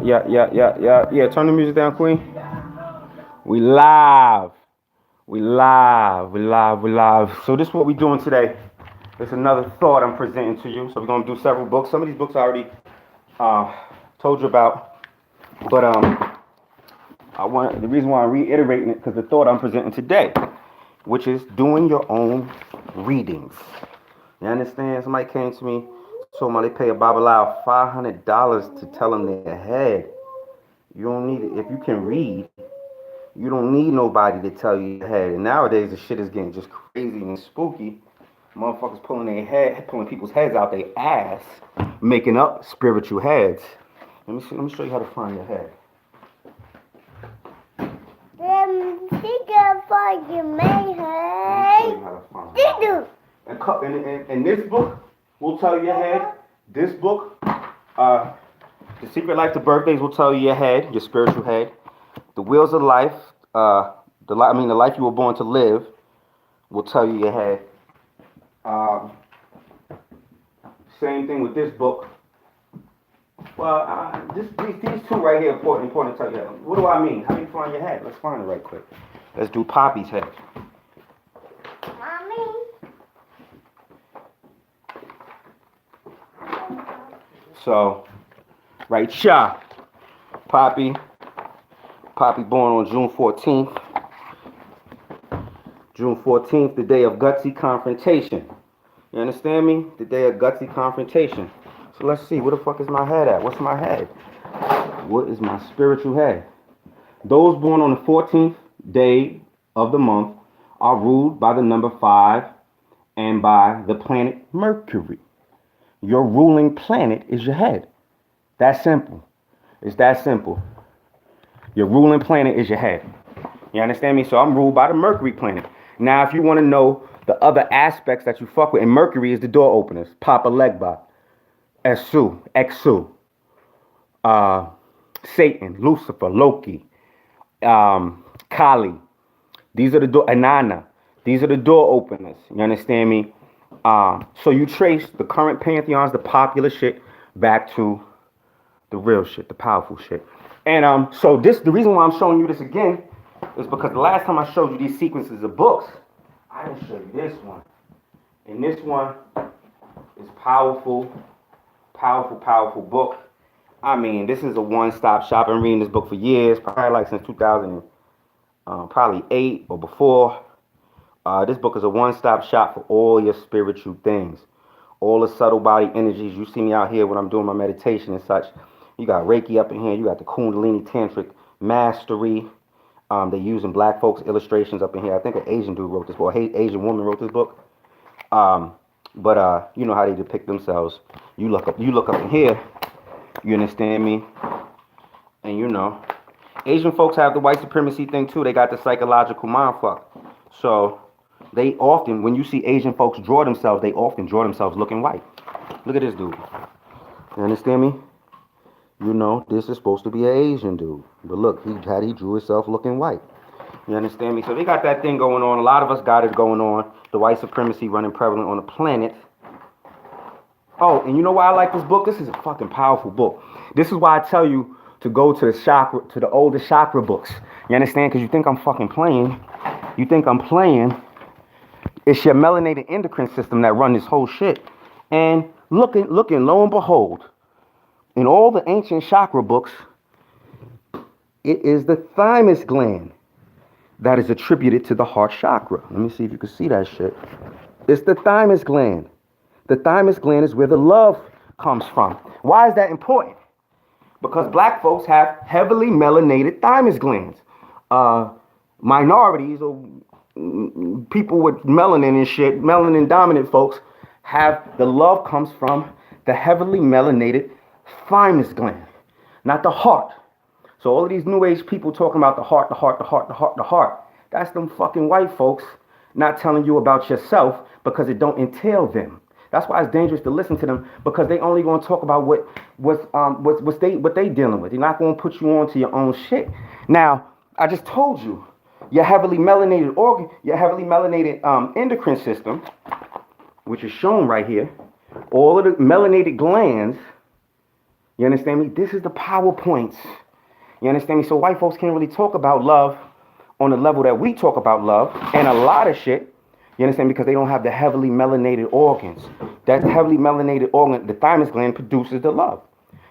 Yeah. Turn the music down, Queen. We live. We live. So this is what we doing today. It's another thought I'm presenting to you. So we're gonna do several books. Some of these books I already uh, told you about, but I want the reason why I'm reiterating it because the thought I'm presenting today, which is doing your own readings. You understand? Somebody came to me, told me they pay a Babalawo $500 to tell them their head. You don't need it if you can read. You don't need nobody to tell you your head. And nowadays the shit is getting just crazy and spooky. Motherfuckers pulling people's heads out their ass, making up spiritual heads. Let me show you how to find your head. Think about your man. Let me show you how to find your head. And this book will tell you your head. This book, The Secret Life to Birthdays will tell you your head, your spiritual head. The Wheels of Life, the life you were born to live, will tell you your head. Um, Same thing with this book. Well, these two right here important to tell you. What do I mean? How do you find your head? Let's find it right quick. Let's do Papi's head. Mommy. So, right here, Papi born on June 14th. June 14th, the day of gutsy confrontation. You understand me? The day of gutsy confrontation. So let's see, where the fuck is my head at? What's my head? What is my spiritual head? Those born on the 14th day of the month are ruled by the number 5 and by the planet Mercury. Your ruling planet is your head. That's simple. It's that simple. Your ruling planet is your head. You understand me? So I'm ruled by the Mercury planet. Now, if you want to know the other aspects that you fuck with, and Mercury is the door openers. Papa Legba, Esu, Exu, Satan, Lucifer, Loki, Kali. These are the door, Anana. These are the door openers. You understand me? So you trace the current pantheons, the popular shit, back to the real shit, the powerful shit. And so the reason why I'm showing you this again is because the last time I showed you these sequences of books, I didn't show you this one. And this one is powerful book. I mean, this is a one-stop shop. I've been reading this book for years, probably like since 2000, probably 8 or before. This book is a one-stop shop for all your spiritual things. All the subtle body energies. You see me out here when I'm doing my meditation and such. You got Reiki up in here. You got the Kundalini Tantric Mastery. They using black folks illustrations up in here. I think an Asian dude wrote this book. Asian woman wrote this book. But you know how they depict themselves. You look up in here. You understand me? And you know, Asian folks have the white supremacy thing too. They got the psychological mind fuck. So they often, when you see Asian folks draw themselves, they often draw themselves looking white. Look at this dude. You understand me? You know, this is supposed to be an Asian dude. But look, he drew himself looking white. You understand me? So they got that thing going on. A lot of us got it going on. The white supremacy running prevalent on the planet. Oh, and you know why I like this book? This is a fucking powerful book. This is why I tell you to go to the older chakra books. You understand? Because you think I'm fucking playing. You think I'm playing. It's your melanated endocrine system that run this whole shit. And looking, lo and behold, in all the ancient chakra books, it is the thymus gland that is attributed to the heart chakra. Let me see if you can see that shit. It's the thymus gland. The thymus gland is where the love comes from. Why is that important? Because black folks have heavily melanated thymus glands. Minorities or people with melanin and shit, melanin dominant folks, have the love comes from the heavily melanated thymus gland, not the heart. So all of these new age people talking about the heart. That's them fucking white folks not telling you about yourself because it don't entail them. That's why it's dangerous to listen to them, because they only going to talk about what they dealing with. They're not going to put you on to your own shit. Now, I just told you, your heavily melanated endocrine system, which is shown right here, all of the melanated glands You understand me? This is the PowerPoints. You understand me? So white folks can't really talk about love on the level that we talk about love and a lot of shit. You understand? Because they don't have the heavily melanated organs. That heavily melanated organ, the thymus gland, produces the love.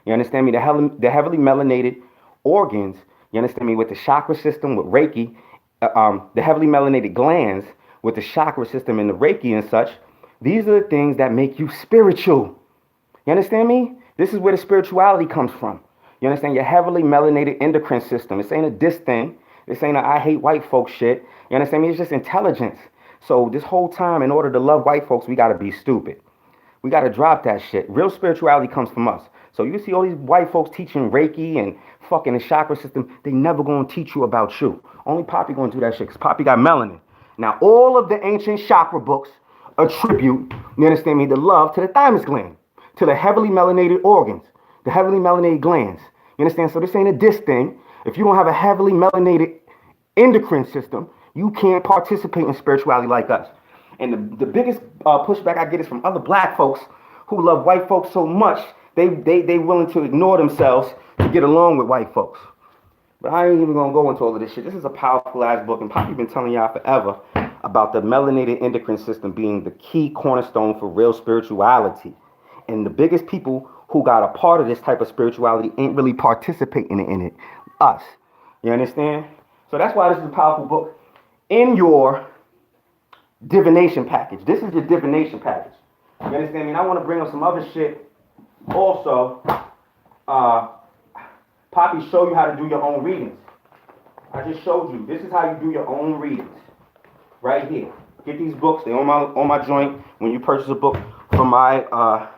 You understand me? The heavily melanated organs, you understand me, with the chakra system, with Reiki, the heavily melanated glands, with the chakra system and the Reiki and such, these are the things that make you spiritual. You understand me? This is where the spirituality comes from. You understand? Your heavily melanated endocrine system. This ain't a diss thing. This ain't a I hate white folks shit. You understand me? It's just intelligence. So this whole time, in order to love white folks, we got to be stupid. We got to drop that shit. Real spirituality comes from us. So you see all these white folks teaching Reiki and fucking the chakra system. They never going to teach you about you. Only Papi going to do that shit because Papi got melanin. Now, all of the ancient chakra books attribute, you understand me, the love to the thymus gland, to the heavily melanated organs, the heavily melanated glands. You understand? So this ain't a diss thing. If you don't have a heavily melanated endocrine system, you can't participate in spirituality like us. And the biggest pushback I get is from other black folks who love white folks so much, they willing to ignore themselves to get along with white folks. But I ain't even gonna go into all of this shit. This is a powerful ass book, and Papi been telling y'all forever about the melanated endocrine system being the key cornerstone for real spirituality. And the biggest people who got a part of this type of spirituality ain't really participating in it. Us. You understand? So that's why this is a powerful book. In your divination package. This is your divination package. You understand me? And I want to bring up some other shit also. Papi show you how to do your own readings. I just showed you. This is how you do your own readings. Right here. Get these books. They're on my joint. When you purchase a book from my website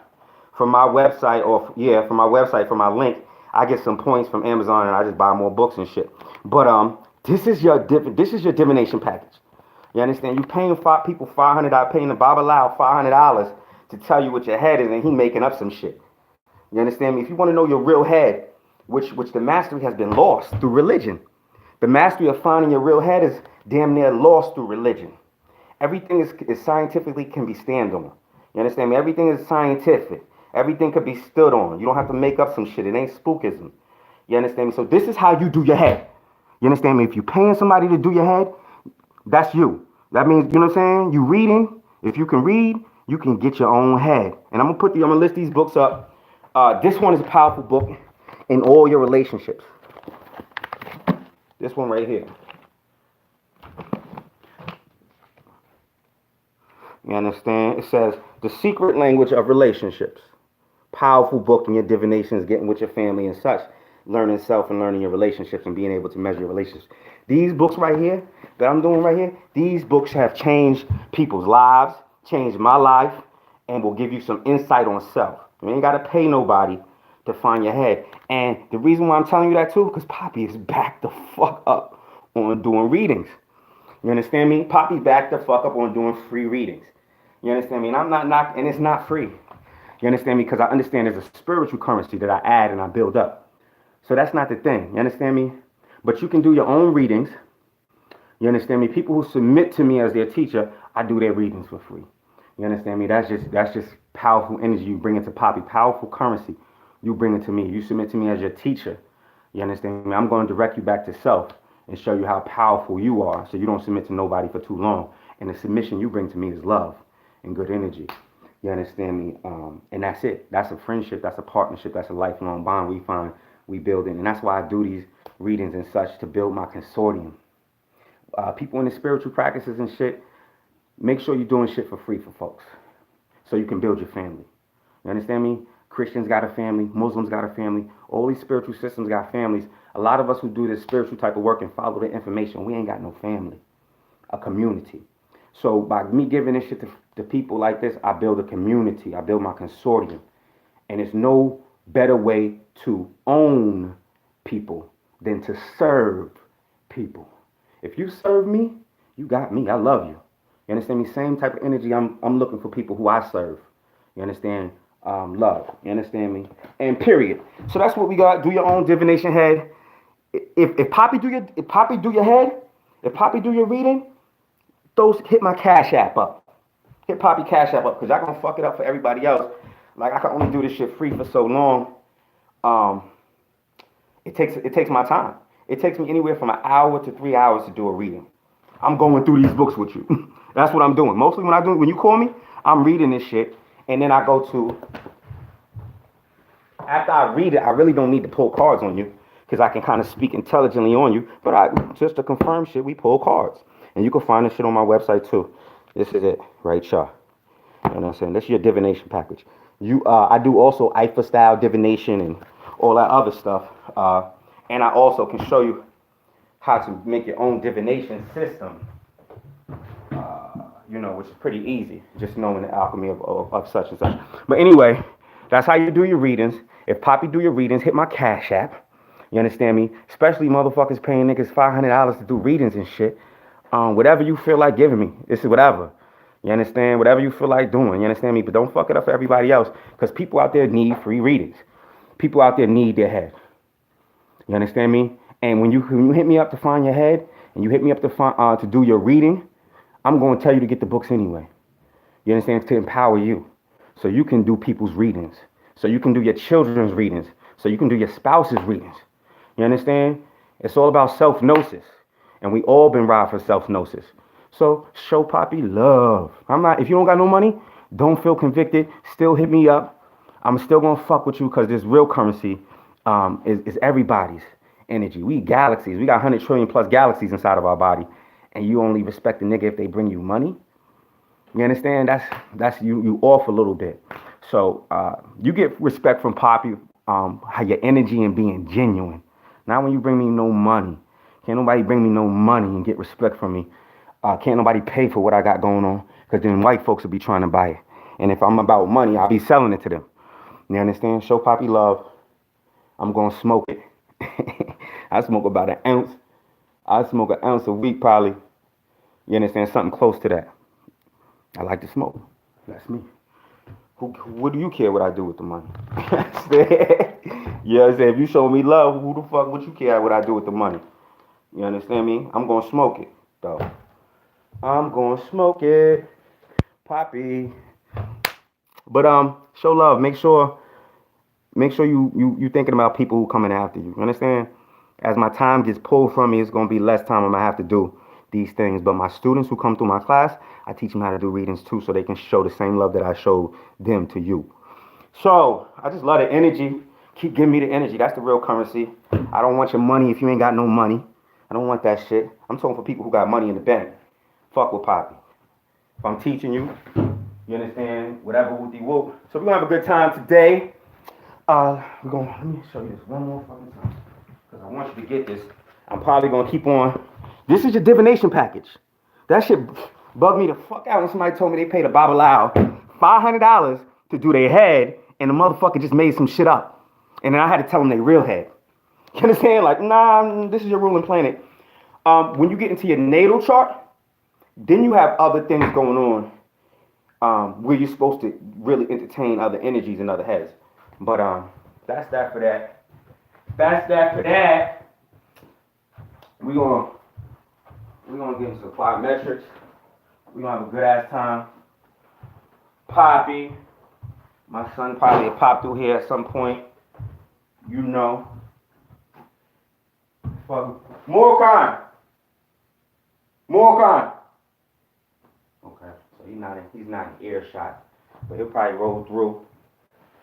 from my website, from my link, I get some points from Amazon and I just buy more books and shit. But this is your divination package. You understand? You paying people $500, paying the Babalao $500 to tell you what your head is, and he making up some shit. You understand me? If you want to know your real head, which the mastery has been lost through religion, the mastery of finding your real head is damn near lost through religion. Everything is scientifically can be stand on. You understand me? Everything is scientific. Everything could be stood on. You don't have to make up some shit. It ain't spookism. You understand me? So this is how you do your head. You understand me? If you're paying somebody to do your head, that's you. That means, you know what I'm saying? You reading. If you can read, you can get your own head. And I'm gonna list these books up. This one is a powerful book in all your relationships. This one right here. You understand? It says The Secret Language of Relationships. Powerful book in your divinations, getting with your family and such. Learning self and learning your relationships and being able to measure your relationships. These books right here that I'm doing right here, these books have changed people's lives, changed my life, and will give you some insight on self. You ain't got to pay nobody to find your head. And the reason why I'm telling you that too, because Papi is back the fuck up on doing readings. You understand me? Papi back the fuck up on doing free readings. You understand me? And I'm not and it's not free. You understand me? Because I understand there's a spiritual currency that I add and I build up. So that's not the thing. You understand me? But you can do your own readings. You understand me? People who submit to me as their teacher, I do their readings for free. You understand me? That's just powerful energy you bring into Papi. Powerful currency you bring it to me. You submit to me as your teacher. You understand me? I'm going to direct you back to self and show you how powerful you are so you don't submit to nobody for too long. And the submission you bring to me is love and good energy. You understand me? And that's it. That's a friendship. That's a partnership. That's a lifelong bond we build in. And that's why I do these readings and such, to build my consortium. People in the spiritual practices and shit, make sure you're doing shit for free for folks so you can build your family. You understand me? Christians got a family. Muslims got a family. All these spiritual systems got families. A lot of us who do this spiritual type of work and follow the information, we ain't got no family, a community. So by me giving this shit to people like this, I build a community. I build my consortium. And there's no better way to own people than to serve people. If you serve me, you got me. I love you. You understand me? Same type of energy I'm looking for people who I serve. You understand? Love. You understand me? And period. So that's what we got. Do your own divination head. If Papi do your head, if Papi do your reading, hit my Cash App up. Hit Papi Cash App up, because y'all gonna fuck it up for everybody else. Like, I can only do this shit free for so long. Um, it takes my time. It takes me anywhere from an hour to 3 hours to do a reading. I'm going through these books with you. That's what I'm doing. Mostly when you call me, I'm reading this shit, and then I go to. After I read it, I really don't need to pull cards on you because I can kind of speak intelligently on you. But just to confirm shit, we pull cards, and you can find this shit on my website too. This is it, right, y'all. You know what I'm saying? This is your divination package. I do also IFA style divination and all that other stuff. And I also can show you how to make your own divination system. Which is pretty easy, just knowing the alchemy of such and such. But anyway, that's how you do your readings. If Papi do your readings, hit my Cash App. You understand me? Especially motherfuckers paying niggas $500 to do readings and shit. Whatever you feel like giving me, this is whatever. You understand? Whatever you feel like doing. You understand me? But don't fuck it up for everybody else, because people out there need free readings. People out there need their head. You understand me? And when you hit me up to find your head, and you hit me up to do your reading, I'm going to tell you to get the books anyway. You understand? To empower you, so you can do people's readings, so you can do your children's readings, so you can do your spouse's readings. You understand? It's all about self-gnosis, and we all been robbed for self-gnosis. So show Papi love. If you don't got no money, don't feel convicted. Still hit me up. I'm still gonna fuck with you, because this real currency is everybody's energy. We galaxies. We got 100 trillion plus galaxies inside of our body, and you only respect a nigga if they bring you money. You understand? That's you off a little bit. So you get respect from Papi, how your energy and being genuine. Not when you bring me no money. Can't nobody bring me no money and get respect from me. Can't nobody pay for what I got going on, because then white folks will be trying to buy it. And if I'm about money, I'll be selling it to them. You understand? Show Papi love. I'm going to smoke it. I smoke about an ounce. I smoke an ounce a week probably. You understand? Something close to that. I like to smoke. That's me. What do you care what I do with the money? You understand? If you show me love, who the fuck would you care what I do with the money? You understand me? I'm going to smoke it, though. I'm going to smoke it. Papi. But show love. Make sure you thinking about people who coming after you. You understand? As my time gets pulled from me, it's going to be less time I'm going to have to do these things. But my students who come through my class, I teach them how to do readings too, so they can show the same love that I showed them to you. So I just love the energy. Keep giving me the energy. That's the real currency. I don't want your money if you ain't got no money. I don't want that shit. I'm talking for people who got money in the bank. Fuck with Papi. If I'm teaching you, you understand? Whatever whoopty whoop. So we're gonna have a good time today. Let me show you this one more fucking time, because I want you to get this. I'm probably gonna keep on. This is your divination package. That shit bugged me the fuck out when somebody told me they paid a Babalao $500 to do their head, and the motherfucker just made some shit up. And then I had to tell them they real head. You understand? Like, nah, this is your ruling planet. When you get into your natal chart, then you have other things going on where you're supposed to really entertain other energies and other heads. But that's that for that. That's that for that. We're gonna get into applied metrics. We're gonna have a good ass time. Papi, my son probably will pop through here at some point. You know. Fuck. More crime. Okay, so he's not in earshot, but he'll probably roll through.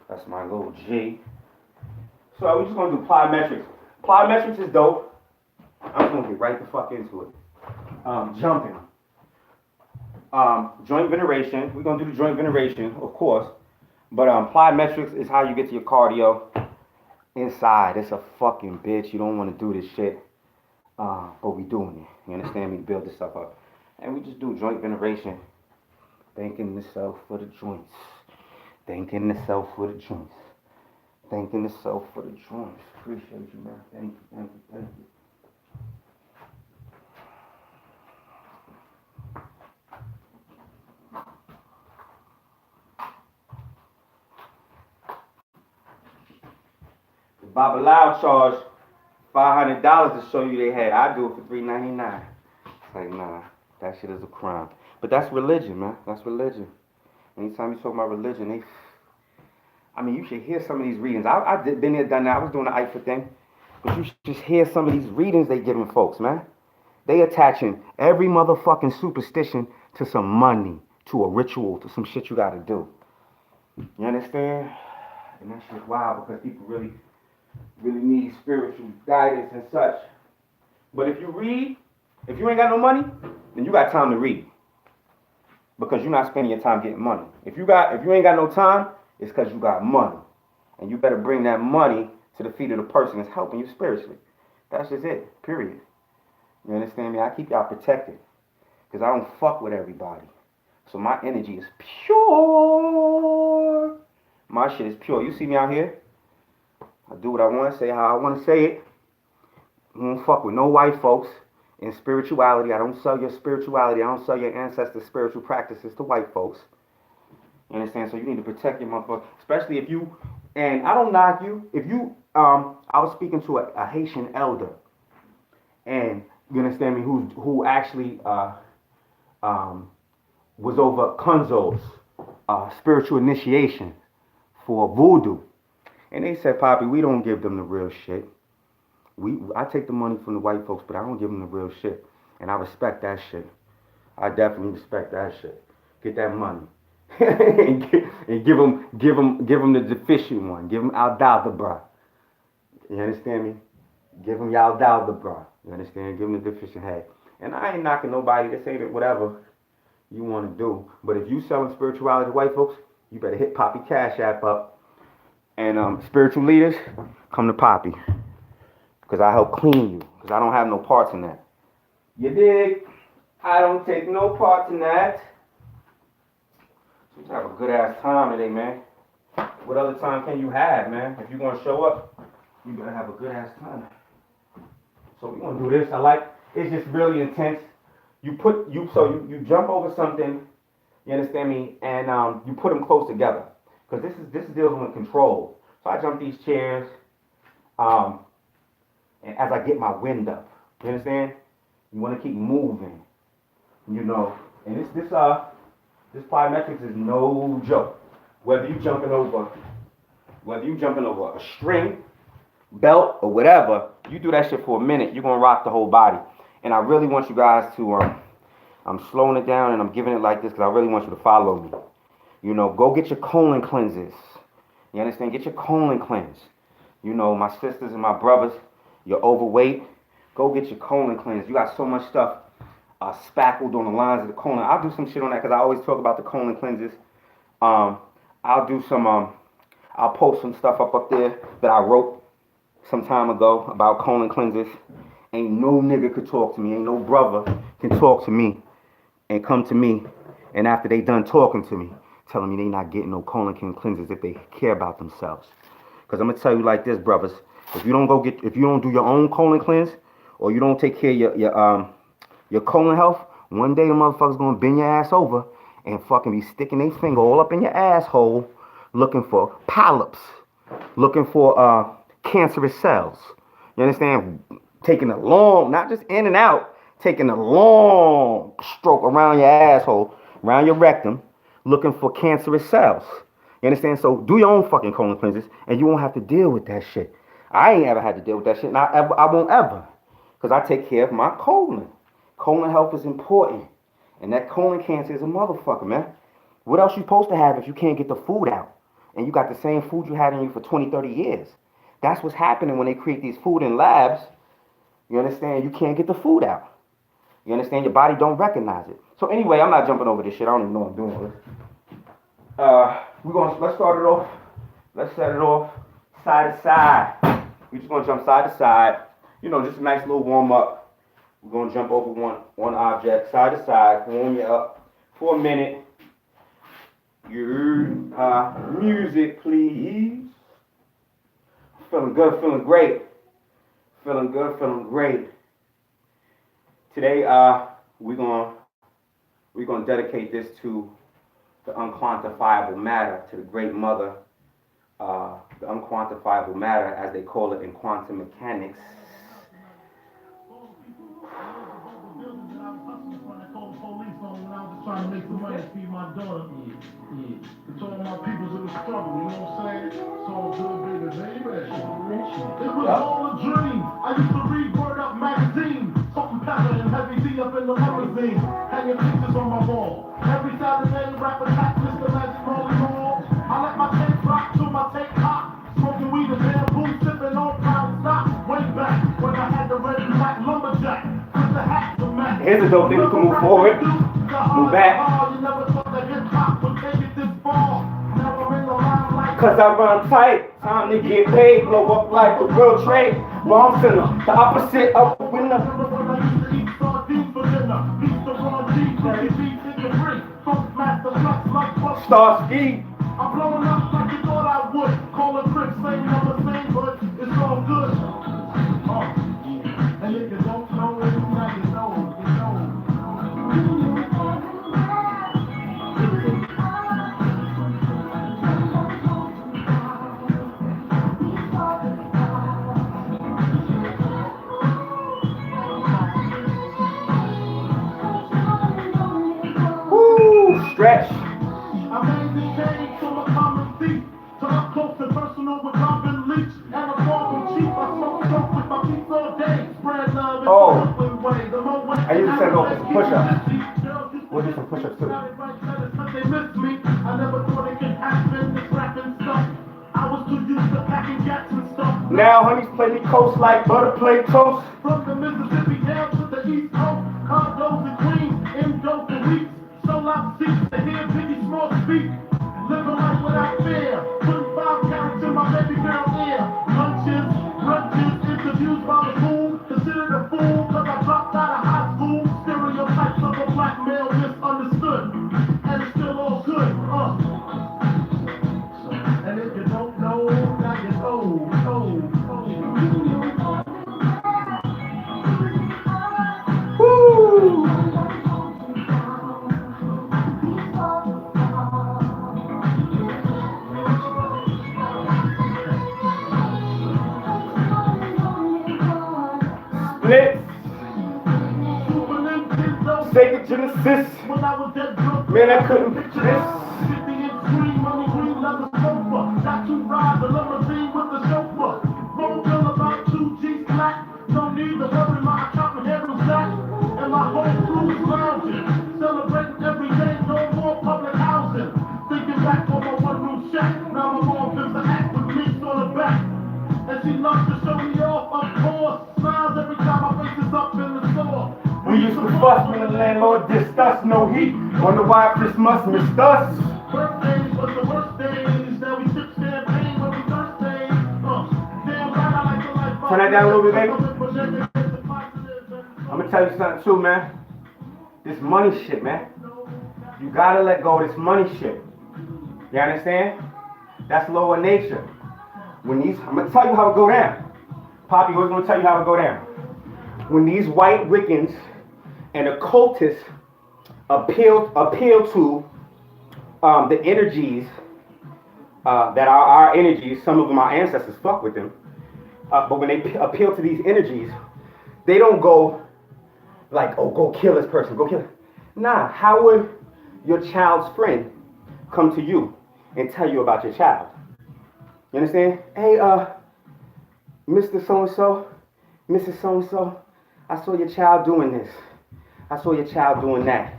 That's my little G. So we're just gonna do plyometrics. Plyometrics is dope. I'm gonna get right the fuck into it. Jumping. Joint veneration. We're gonna do the joint veneration, of course. But plyometrics is how you get to your cardio inside. It's a fucking bitch. You don't want to do this shit. But we doing it. You understand me? Build this stuff up. And we just do joint veneration. Thanking the self for the joints. Thanking the self for the joints. Thanking the self for the joints. Appreciate you, man. Thank you. The Babalao charge $500 to show you they had. I do it for $3.99. It's like, nah, that shit is a crime. But that's religion, man. That's religion. Anytime you talk about religion, I mean, you should hear some of these readings. Been there, done that. I was doing the IFA thing. But you should just hear some of these readings they giving folks, man. They attaching every motherfucking superstition to some money, to a ritual, to some shit you gotta do. You understand? And that shit's wild because people really need spiritual guidance and such. But if you read, if you ain't got no money, then you got time to read. Because you're not spending your time getting money. If you ain't got no time, it's because you got money. And you better bring that money to the feet of the person that's helping you spiritually. That's just it. Period. You understand me? I keep y'all protected. Because I don't fuck with everybody. So my energy is pure. My shit is pure. You see me out here? I do what I want to say, how I want to say it. I don't fuck with no white folks. In spirituality, I don't sell your spirituality. I don't sell your ancestors' spiritual practices to white folks. You understand? So you need to protect your motherfucker. Especially if you, and I don't knock you. If you, I was speaking to a Haitian elder. And you understand me? Who actually was over Kunzo's spiritual initiation for voodoo. And they said, Papi, we don't give them the real shit. I take the money from the white folks, but I don't give them the real shit. And I respect that shit. I definitely respect that shit. Get that money. and give them the deficient one. Give them Aldalbra. You understand me? Give them Aldalbra. You understand? Give them the deficient head. And I ain't knocking nobody to say that whatever you want to do. But if you selling spirituality to white folks, you better hit Papi Cash App up. And spiritual leaders, come to Papi. Because I help clean you. Because I don't have no parts in that. You dig? I don't take no part in that. So you have a good ass time today, man. What other time can you have, man? If you're going to show up, you better have a good ass time. So we're going to do this. It's just really intense. You jump over something, you understand me, and you put them close together. Because this is dealing with control. So I jump these chairs, and as I get my wind up, you understand? You want to keep moving, you know. And this plyometrics is no joke. Whether you jumping over a string, belt, or whatever, you do that shit for a minute, you're gonna rock the whole body. And I really want you guys to, I'm slowing it down and I'm giving it like this because I really want you to follow me. You know, go get your colon cleanses. You understand? Get your colon cleanse. You know, my sisters and my brothers, you're overweight, go get your colon cleanse. You got so much stuff spackled on the lines of the colon. I'll do some shit on that because I always talk about the colon cleanses. I'll do some, I'll post some stuff up there that I wrote some time ago about colon cleanses. Ain't no nigga could talk to me. Ain't no brother can talk to me and come to me. And after they done talking to me, telling me they not getting no colon cleanses if they care about themselves. Because I'm going to tell you like this, brothers. If you don't do your own colon cleanse, or you don't take care of your colon health, one day the motherfucker's going to bend your ass over and fucking be sticking their finger all up in your asshole looking for polyps, looking for cancerous cells. You understand? Taking a long, not just in and out, taking a long stroke around your asshole, around your rectum, looking for cancerous cells. You understand? So do your own fucking colon cleanses and you won't have to deal with that shit. I ain't ever had to deal with that shit, and I won't ever. Because I take care of my colon. Colon health is important. And that colon cancer is a motherfucker, man. What else you supposed to have if you can't get the food out? And you got the same food you had in you for 20, 30 years. That's what's happening when they create these food in labs. You understand? You can't get the food out. You understand? Your body don't recognize it. So anyway, I'm not jumping over this shit. I don't even know what I'm doing with it. Let's start it off. Let's set it off side to side. We're just gonna jump side to side. You know, just a nice little warm up. We're gonna jump over one object, side to side, warm you up for a minute. Your music, please. Feeling good, feeling great. Feeling good, feeling great. Today, we're gonna dedicate this to the unquantifiable matter, to the great mother, the unquantifiable matter, as they call it in quantum mechanics. trying to make some money to feed my daughter. To all my peoples in the struggle, you know what I'm saying? It's all good, baby, baby. It was all a dream. I used to read Word Up magazine. Salt and pepper and heavy D up in the limousine. Hanging pictures on my wall. Every Saturday, rap attack, Mr. Magic Molly Mall. I let my tape rock till my tape pop. Smoking weed and bamboo, sipping on private stock. Way back when I had the red and black lumberjack. With the hat to match. Here's a dope thing to move forward. Move back. Cause I run tight, time to get paid, blow up like the real trade. Bomb center, the opposite of a winner. Star ski. I'm blowing up like you thought I would. Call a trick, same number, same hood. It's all good. And if you don't know it, now you know. You know. Stretch. I made this change from a common thief to up close and personal with Robin Leach. And a farm cheap, I smoke dope with my peeps all day. Spread love in the Brooklyn way. The more way I used to go for some push-ups. We'll do some push-ups too. They miss me. I never thought it could happen. This rapping stuff. I was too used to packing gats and stuff. Now honeys play me coast like butter play toast. From the Mississippi down to the East Coast, condos and Queens, Indo for weeks. Sold out seats to hear Biggie Small speak. Living life without fear. Putting 5 carats in my baby girl ear. Lunches, brunches, interviews by the moon. Considered a fool cause I dropped out of high school. Stereotypes of a black male misunderstood. And it's still all good. And if you don't know, now you know. Woo! Split. Sega Genesis. Man, I couldn't picture this. Got to ride the limousine with the chauffeur. Roll bill about 2 G's flat. No need to worry, my accountant handles that. And my whole crew is lounging. Celebrating every day, no more public housing. Thinking back on my one-room shack. Now my mom lives an act with me on the back. And she loves to show me off, of course. Smiles every time my face is up in the store. We used to fuss when the landlord dissed us. No heat. Wonder why Christmas missed us. Birthdays was the worst days. Now we sip champagne when we thirsty. Damn right, I like the life. Turn that down a little bit, baby. I'm gonna tell you something too, man. This money shit, man. You gotta let go of this money shit. You understand? That's lower nature. I'm gonna tell you how it go down. Papi was gonna tell you how it go down. When these white Wiccans and occultists appeal to the energies that are our energies, some of them our ancestors fuck with them, but when they appeal to these energies, they don't go like, oh, go kill this person, go kill it. Nah, how would your child's friend come to you and tell you about your child? You understand? Hey, Mr. So-and-so, Mrs. So-and-so, I saw your child doing this. I saw your child doing that.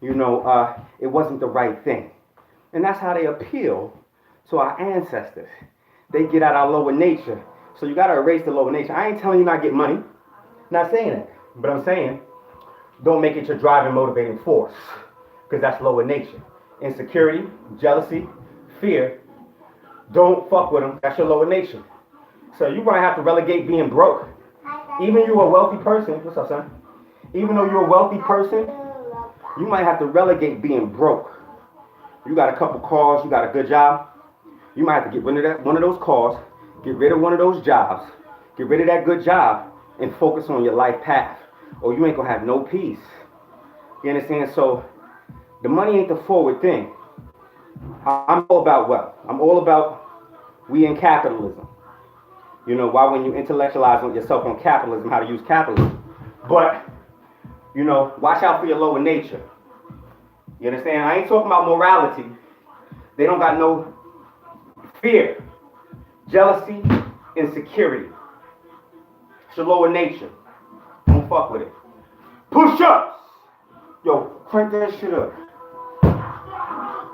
You know, it wasn't the right thing. And that's how they appeal to our ancestors. They get out our lower nature. So you got to erase the lower nature. I ain't telling you not get money. Not saying that. But I'm saying, don't make it your driving, motivating force. Because that's lower nature. Insecurity, jealousy, fear. Don't fuck with them. That's your lower nature. So you might have to relegate being broke. Even you a wealthy person. What's up, son? Even though you're a wealthy person, you might have to relegate being broke. You got a couple cars, you got a good job. You might have to get rid of one of those cars, get rid of one of those jobs, get rid of that good job, and focus on your life path. Or you ain't gonna have no peace. You understand? So the money ain't the forward thing. I'm all about wealth. I'm all about we in capitalism. You know, why when you intellectualize on yourself on capitalism, how to use capitalism. But, you know, watch out for your lower nature. You understand? I ain't talking about morality. They don't got no fear, jealousy, insecurity. It's your lower nature. Don't fuck with it. Push-ups. Yo, crank that shit up.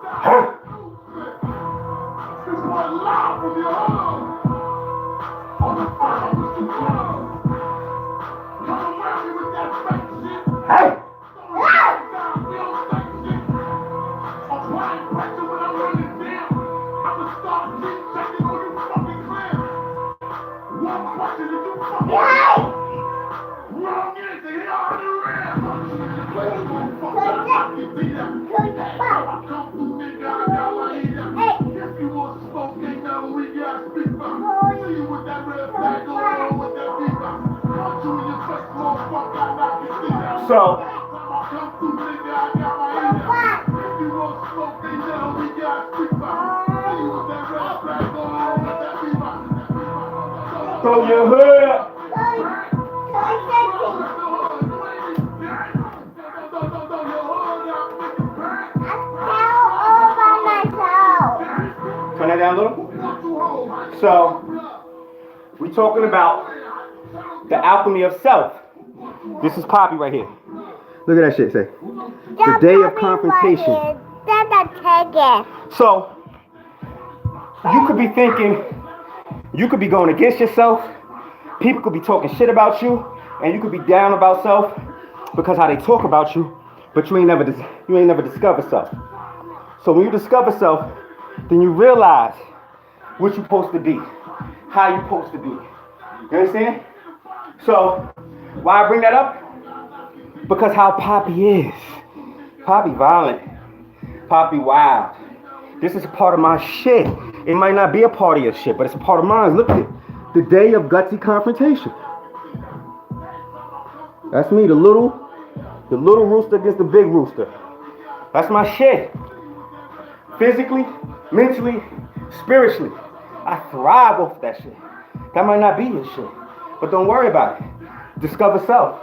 Huh? Hey! So, throw your hood up. Turn that down a little. So, we're talking about the alchemy of self. This is Papi right here. Look at that shit, say. The day of confrontation. So, you could be thinking, you could be going against yourself. People could be talking shit about you, and you could be down about self because how they talk about you, but you ain't never discovered self. So when you discover self, then you realize what you're supposed to be, how you're supposed to be. You understand? So, why I bring that up? Because how Papi is. Papi violent. Papi wild. This is a part of my shit. It might not be a part of your shit, but it's a part of mine. Look at it. The day of gutsy confrontation. That's me, the little rooster against the big rooster. That's my shit. Physically, mentally, spiritually. I thrive off that shit. That might not be your shit, but don't worry about it. Discover self.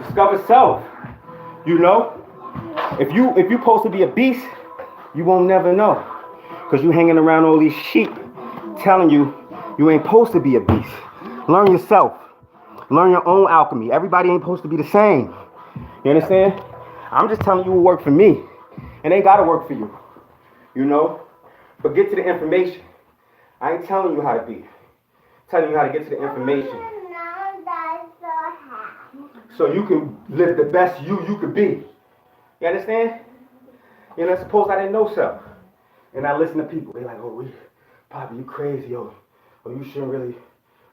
Discover self. You know, if you're supposed to be a beast, you won't never know, because you hanging around all these sheep telling you you ain't supposed to be a beast. Learn yourself. Learn your own alchemy. Everybody ain't supposed to be the same. You understand? I'm just telling you what worked for me. It ain't gotta work for you. You know? But get to the information. I ain't telling you how to be. I'm telling you how to get to the information. So you can live the best you could be. You understand? You know, suppose I didn't know self. And I listen to people. They like, oh, Papi, you crazy, yo. Oh, you shouldn't really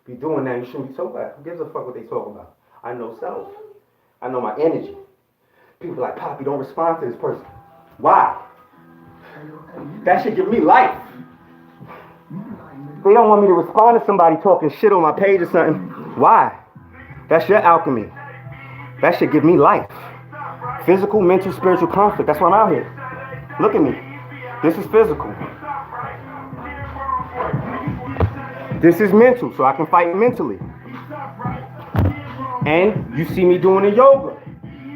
be doing that. You shouldn't be talking about it. Who gives a fuck what they talking about? I know self. I know my energy. People like, Papi, don't respond to this person. Why? That should give me life. They don't want me to respond to somebody talking shit on my page or something. Why? That's your alchemy. That should give me life. Physical, mental, spiritual conflict. That's why I'm out here. Look at me. This is physical. This is mental, so I can fight mentally. And you see me doing the yoga.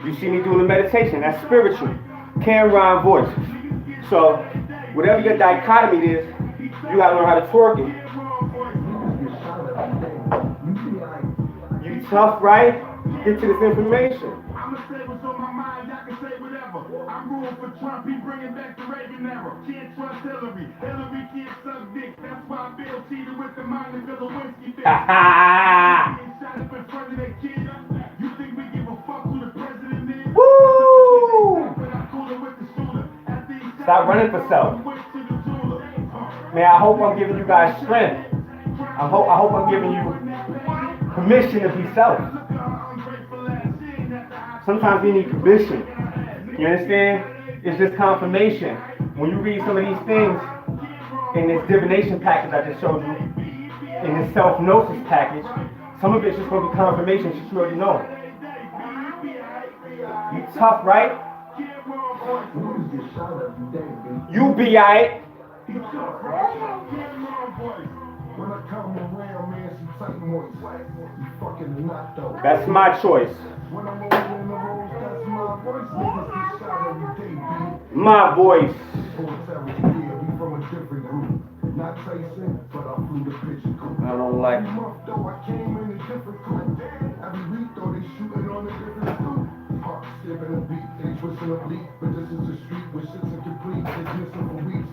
You see me doing the meditation. That's spiritual. Can rhyme voice. So, whatever your dichotomy is, you gotta learn how to twerk it. You tough, right? Get to this information. I'ma say what's on my mind, y'all can say whatever. I'm rooting for Trump, he bringing back the Reagan era. Can't trust Hillary, Hillary can't suck dick. That's why Bill cheated with the mind and Bill Lewinsky bitch. Shot up in front of their kids. You think we give a fuck who the president is? Woo! Stop running for self. Man, I hope I'm giving you guys strength. I hope I'm giving you permission to be self. Sometimes we need permission. You understand? It's just confirmation. When you read some of these things in this divination package I just showed you, in this self-gnosis package, some of it's just going to be confirmation that you already know. You tough, right? You be alright. When I come around, man, she tight moist. You fucking not though. That's my choice. When I'm rolling in the roads, that's my voice. Niggas get shot every day, B. My voice. Yeah, we from a different group. Not Tyson, but I flew the pigeon coop. I don't like. Every month though, I came in a different coupe. Every week though, they shooting on a different scoop. Pop skipping a beat, they twisting a bleak. But this is the street with shit's incomplete. It's missing for weeks.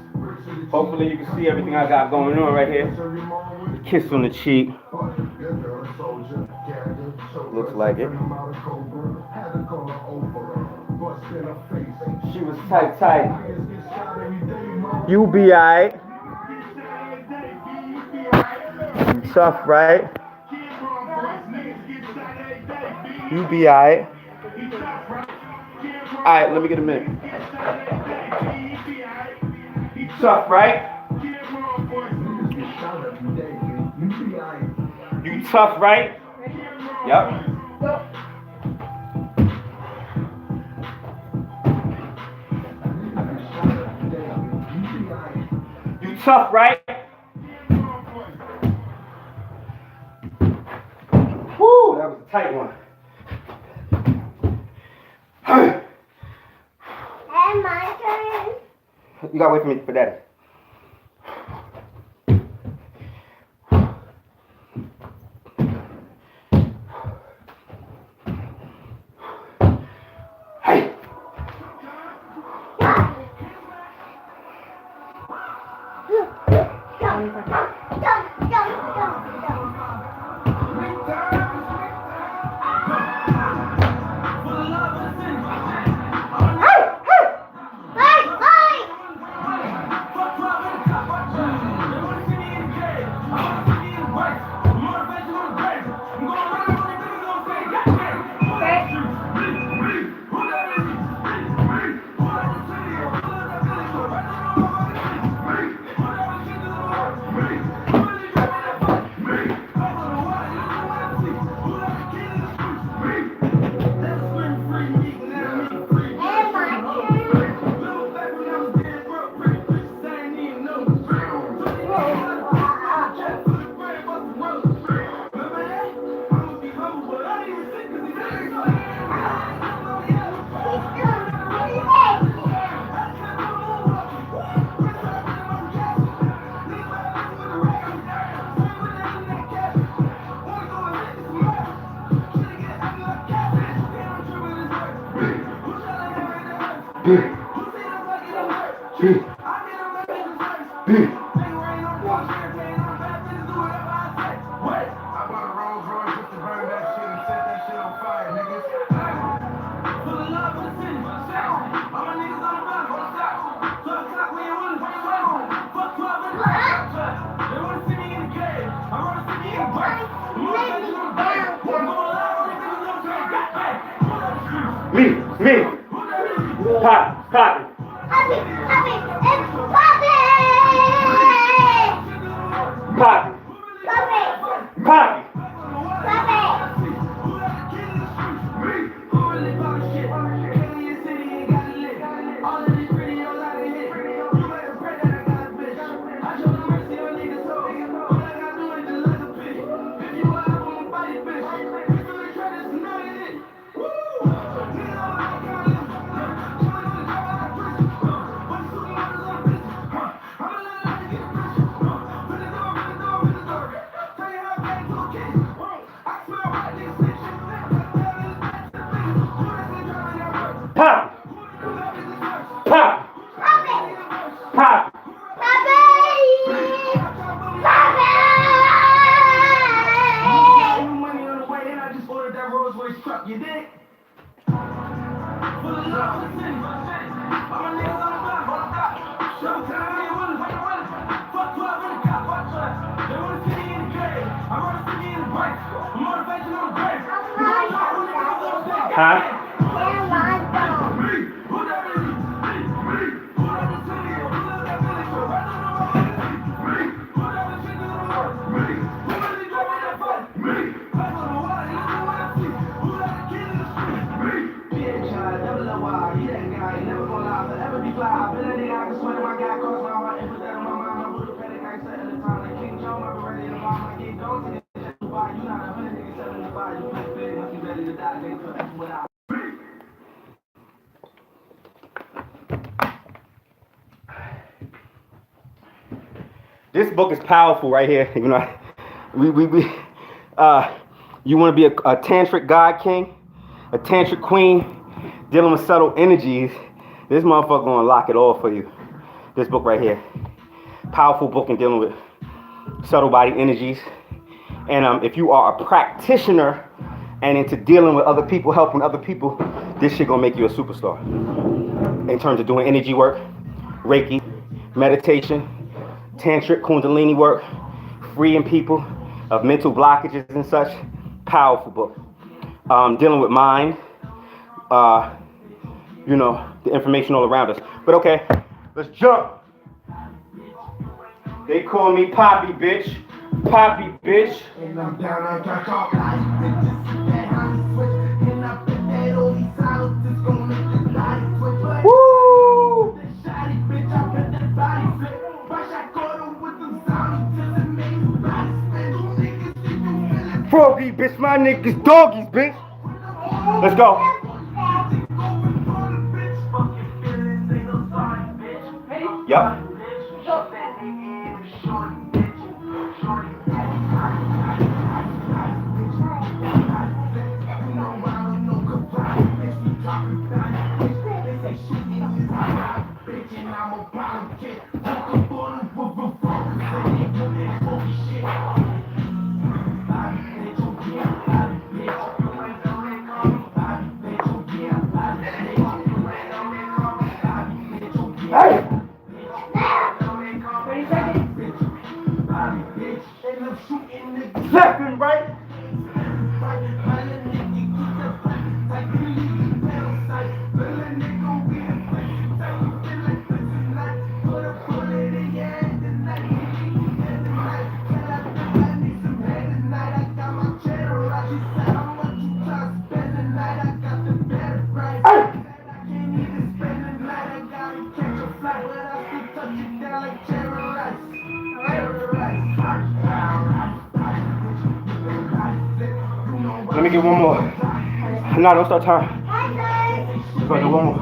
Hopefully you can see everything I got going on right here. Kiss on the cheek. Looks like it. She was tight. You be alright. You tough, right? You be alright. Alright, let me get a minute. You tough, right? You tough, right? Yep. You tough, right? Woo, that was a tight one. And my turn. You gotta wait for me for daddy. Hey. Me. Pop. Papi, it's Papi! Papi. Papi! Papi. Papi! Pop. Pop. Papi! Pop. You dig? Full of love in the city. All my niggas on the block, on the block. Showtime, they willing, fuck 12 in the cop, fuck 12. They wanna see me in the grave. I wanna see me in the break. I'm motivation on the grave. You don't know who niggas on the stage. Huh? Me, who that is? Me, who that is city? Who live that village? So right on the road. Me, who that is shit to the world? Me, who really driving that fight? Me, I'm on the water, you know what I see. Who that is kid in the street? Me. Bitch, never know why. He that guy, he never gonna lie, forever be fly. Been a nigga, I can swear to my guy, cross my heart and put that on my mind. My Buddha panic, I said at the time, like King Joe, my This book is powerful right here. You know, you want to be a tantric god king, a tantric queen, dealing with subtle energies. This motherfucker gonna lock it all for you. This book right here, powerful book in dealing with subtle body energies. And if you are a practitioner and into dealing with other people, helping other people, this shit gonna make you a superstar. In terms of doing energy work, Reiki, meditation, tantric kundalini work, freeing people of mental blockages and such. Powerful book. Dealing with mind, you know, the information all around us. But okay, let's jump. They call me Papi, bitch. Papi, bitch. And I'm down at catch all life, bitches. That honey switch. And I bet that all these silence is gonna make this body switch. Woo! That shoddy bitch, I bet that body flip. Rush, I caught him with them zombies till it made his body spin. You niggas think you feelin'? Froggy, bitch. My niggas doggies, bitch. Let's go. Yup. Hey! 30 seconds. Second, right? Let me get one more. No, don't start time. Let's go do one more.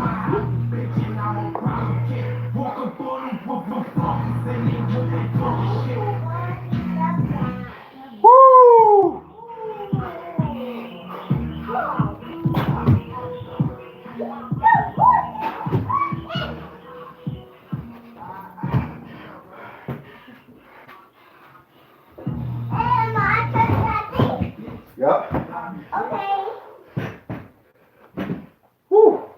Woo! Yep. Okay. Woo!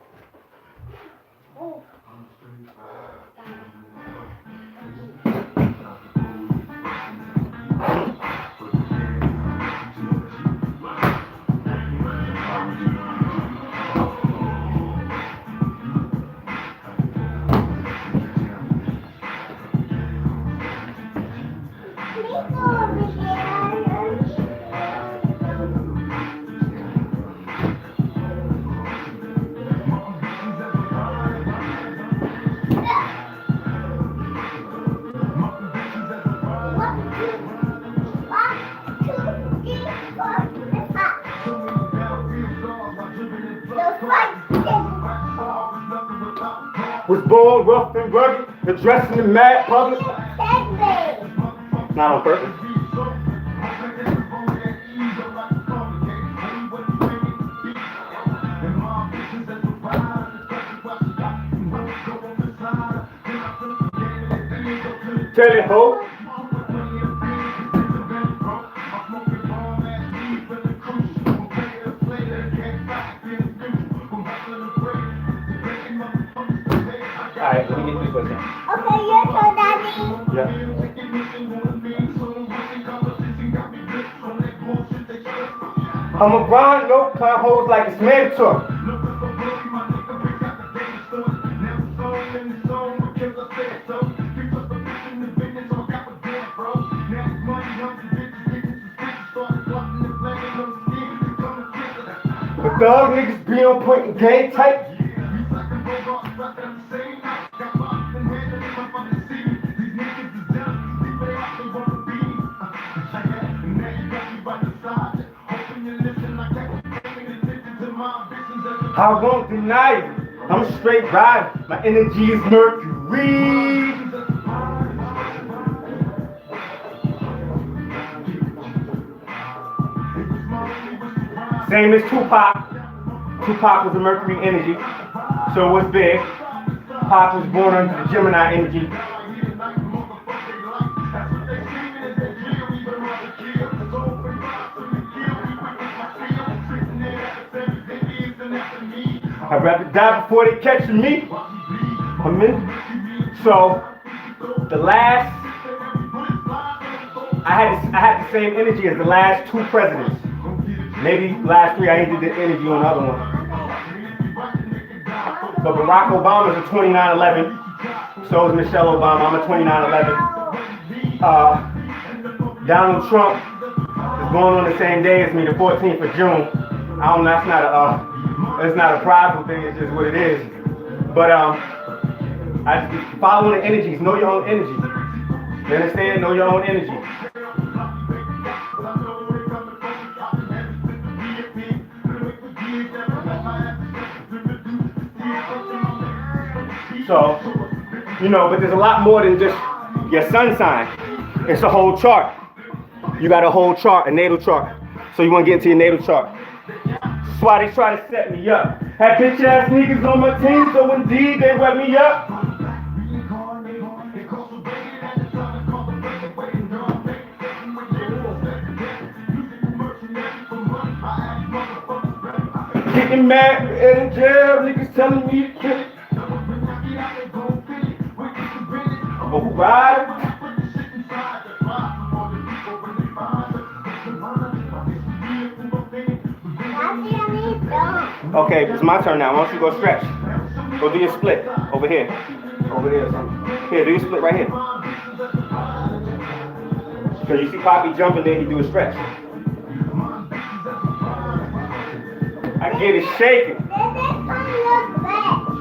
Was born rough and rugged, addressing the mad public. Not on purpose. Tell it, ho. Alright, let me get this one down. Okay, your turn, Daddy. Yeah. I'm a grind, no kind hoes like it's mandatory. But dog niggas be on point and game tight. I won't deny it. I'm straight riding. My energy is Mercury. Same as Tupac. Tupac was a Mercury energy, so it was big. Pac was born under the Gemini energy. I'd rather die before they catch me. So the last, I had the same energy as the last two presidents. Maybe last three I ain't did the energy on the other one. But Barack Obama's a 2911. So is Michelle Obama. I'm a 2911. Donald Trump is born on the same day as me, the 14th of June. I don't know. It's not a prideful thing. It's just what it is. But I just follow the energies. Know your own energy. You understand? Know your own energy. So, but there's a lot more than just your sun sign. It's a whole chart. You got a whole chart, a natal chart. So you want to get into your natal chart. That's why they try to set me up. Had bitch ass niggas on my team, so indeed they wet me up. Getting mad in jail, niggas telling me to kill it. Oh, right. Okay, it's my turn now. Why don't you go stretch? Go do your split over here. Over here or something. Here, do your split right here. Because you see Papi jumping, then he do a stretch. I get it shaking.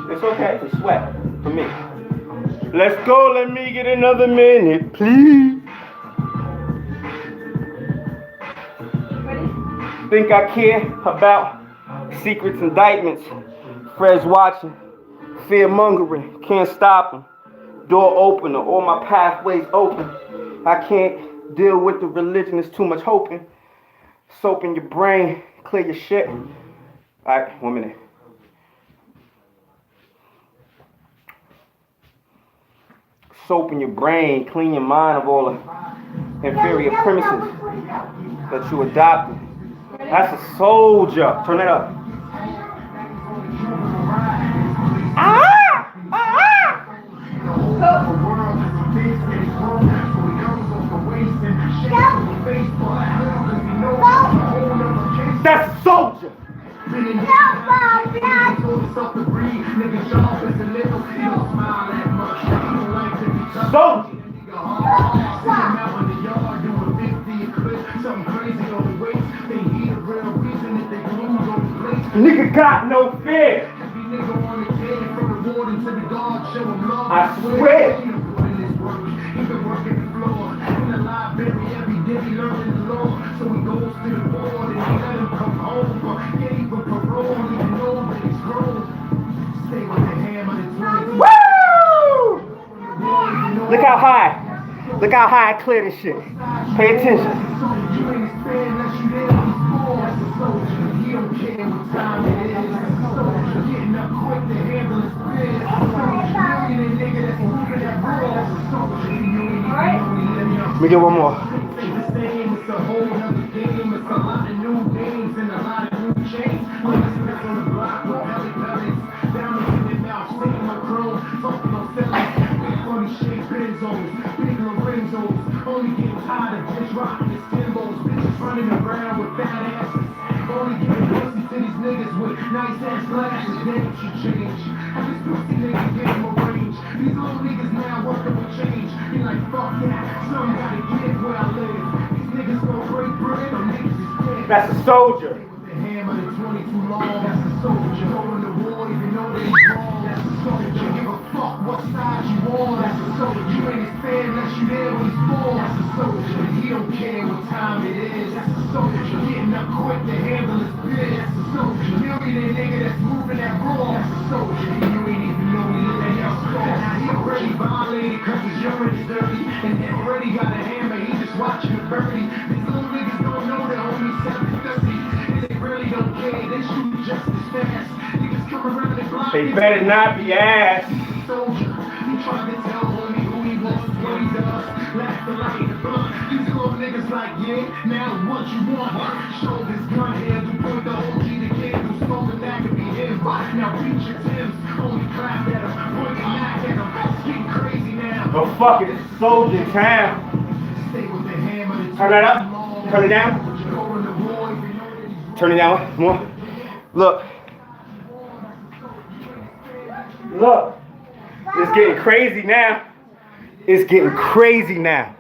It's okay. It's sweat for me. Let's go. Let me get another minute, please. Ready? Think I care about secrets, indictments. Fred's watching. Fear mongering. Can't stop him. Door opener. All my pathways open. I can't deal with the religion. It's too much hoping. Soap in your brain. Clear your shit. Alright, 1 minute. Soap in your brain, clean your mind of all the inferior premises that you adopted. That's a soldier. Turn that up. That's a soldier. Nigga got no fear. I swear. Woo! Look how high. Look how high I clear this shit. Pay attention. Let me get one more. Nice ass glasses, they should change. I just pussy niggas get him a range. These little niggas now working for change. Be like, fuck that, some gotta get where I live. These niggas gon' break bread or niggas is dead. That's a soldier. With the hammer, the 22 long. That's a soldier. Going to war even though they wrong. That's a soldier. Give a fuck what side you on. That's a soldier. You ain't his fan unless you there when he's born. That's a soldier. He don't care what time it is. That's a soldier. Getting up quick to handle his bit. That's a soldier. Millionaire nigga that's moving that raw. That's a soldier. You ain't even know he lit that hell score. Now he already violated cause his urine is dirty. And he already got a hammer, he just watching the birdie. These little niggas don't know they're only 730. And they really don't care, they shoot just as fast. Niggas come around and block. They better not be ass. Soldier, he tried to tell homie who he was, what he does. Laugh the light, the blunt. These little niggas like, yeah, now what you want? Show this gun handle, point the OG to candle, smoking that could be him. Now reach your Timbs, only clap at him, point the Mac at him. It's getting crazy now. But fuck it, it's soldier town. Stay with the hammer. Turn that up. Turn it down. Turn it down. More. Look. Look. It's getting crazy now. It's getting crazy now.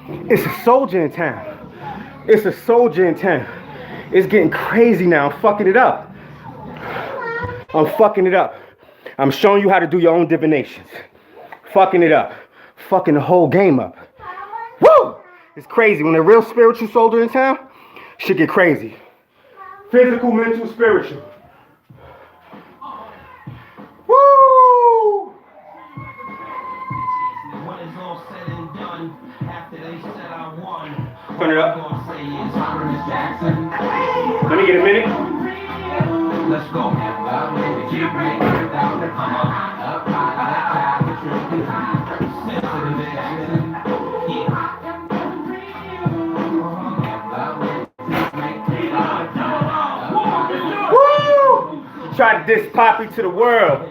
It's a soldier in town. It's a soldier in town. It's getting crazy now. I'm fucking it up. I'm fucking it up. I'm showing you how to do your own divinations. Fucking it up. Fucking the whole game up. Woo! It's crazy. When a real spiritual soldier in town, shit get crazy. Physical, mental, spiritual. Woo! When it's all said and done, after they said I won, Turn it up. all I'm gonna say is Thomas Jackson. Let me get a minute. Let's go. Keep making down the up high, the truth. Sensitive action. Woo! Try to diss Papi to the world.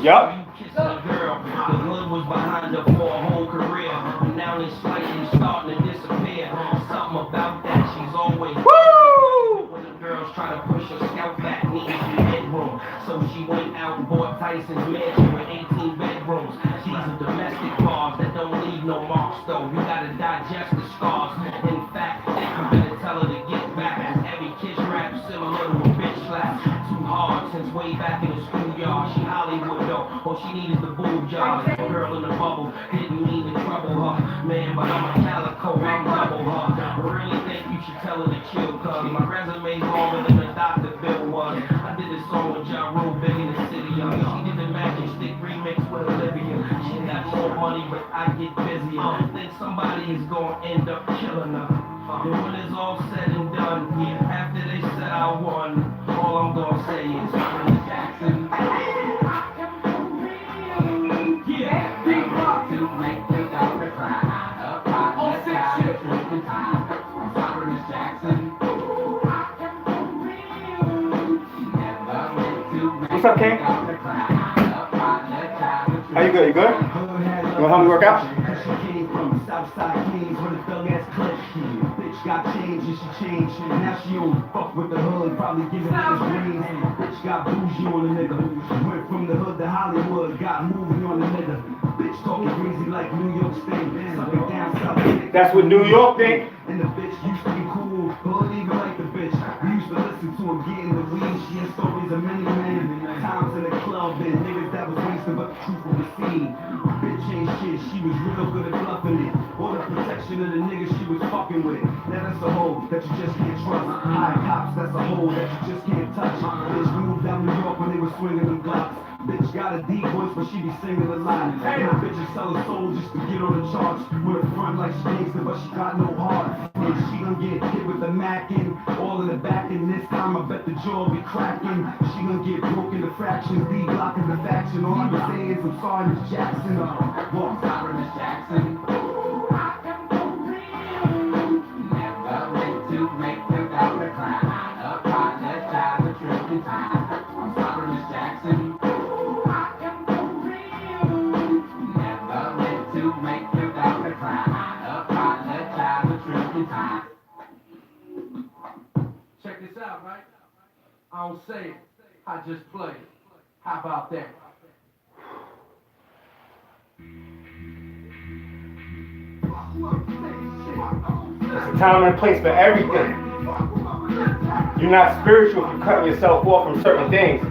Yup. The hood was behind her for a whole career. Now it's slightly starting to disappear. Something about that, she's always Woo! when the girls try to push her scalp back, needing some headroom. So she went out and bought Tyson's mansion with 18 bedrooms. She's a domestic cause that don't leave no marks though. You gotta digest the scars. In fact, you better tell her to get back. Every kiss rap similar to a bitch slap. Too hard since way back in the schoolyard. She Hollywood though. All she needs is the boob job. A girl in the bubble. Didn't mean to trouble her. Man, but I'm a calico. I'm double her. I really think you should tell her to chill, cuz my resume's longer than the Dr. Bill was. I did a song with Ja Rule, big in the city. She did the Magic Stick remix with Olivia. She got more money, but I get busy. I think somebody is gonna end up killing her. And when it's all said and done, after they said I won, all I'm gonna say is Thomas Jackson. Yeah, big rock to make the dollar cry. Up high, oh, shit. Thomas Jackson. What's up, King? How you good? You good? You wanna help me work out? She came from Southside Kings with a thug ass clip. Bitch got changed and she changed. Now she don't fuck with the hood, probably giving niggas dreams. Bitch got bougie on the nigga. Went from the hood to Hollywood, got movie on the nigga. Bitch talking crazy like New York State. Sucking down South. That's what New York think. And the bitch used to be cool, hood even like the bitch. We used to listen to him getting the weed. She had stories of many men. Times in the club and niggas that was wasting, but the truth was the scene. Bitch ain't shit, she was real good at bluffing it. All the protection of the niggas she was fucking with. Now that's a hoe that you just can't trust. High cops, that's a hoe that you just can't touch. Bitch moved down New York when they were swinging them blocks. Bitch got a deep voice, but she be singing a lot. And the bitches sell her soul just to get on the charts. With a front like she gangster, but she got no heart. And she gon' get hit with the Mac in, all in the back. And this time I bet the jaw be cracking. She gon' get broken to fractions, D blocking the faction. All I'm saying is I'm sorry, Miss Jackson. Walk sorry, Miss Jackson. Never meant to make the dollar cry. Up high, let's die the truth in time. I'm sorry, Miss Jackson. Check this out, right? I don't say it, I just play it. How about that? There's a time and a place for everything. You're not spiritual if you're cutting yourself off from certain things.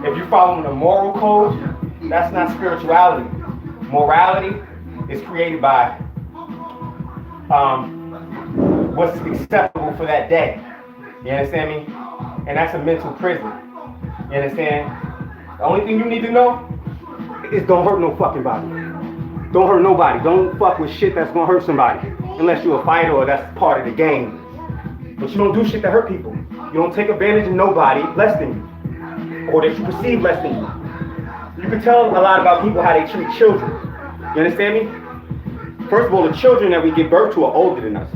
If you're following a moral code, that's not spirituality. Morality is created by what's acceptable for that day. You understand me? And that's a mental prison. You understand? The only thing you need to know is don't hurt no fucking body. Don't hurt nobody. Don't fuck with shit that's gonna hurt somebody. Unless you're a fighter or that's part of the game. But you don't do shit that hurt people. You don't take advantage of nobody less than you. Or that you perceive less than you. You can tell a lot about people how they treat children. You understand me? First of all, the children that we give birth to are older than us.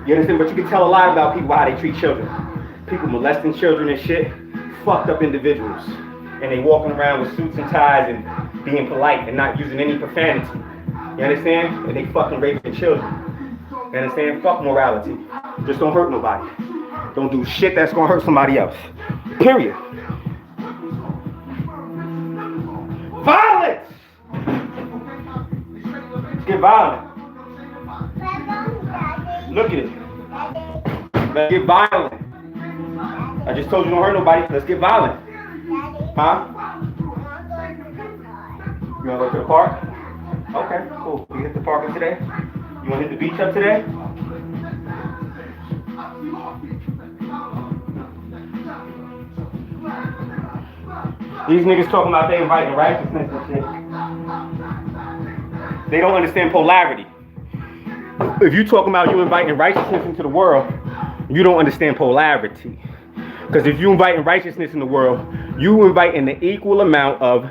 You understand? But you can tell a lot about people how they treat children. People molesting children and shit. Fucked up individuals. And they walking around with suits and ties and being polite and not using any profanity. You understand? And they fucking raping children. You understand? Fuck morality. Just don't hurt nobody. Don't do shit that's gonna hurt somebody else. Period. Violence! Get violent. Look at it. Let's get violent. I just told you don't hurt nobody. Let's get violent. Huh? You wanna go to the park? Okay, cool. You hit the park today? You wanna hit the beach up today? These niggas talking about they inviting righteousness and shit. They don't understand polarity. If you talking about you inviting righteousness into the world, you don't understand polarity. Because if you inviting righteousness in the world, you inviting the equal amount of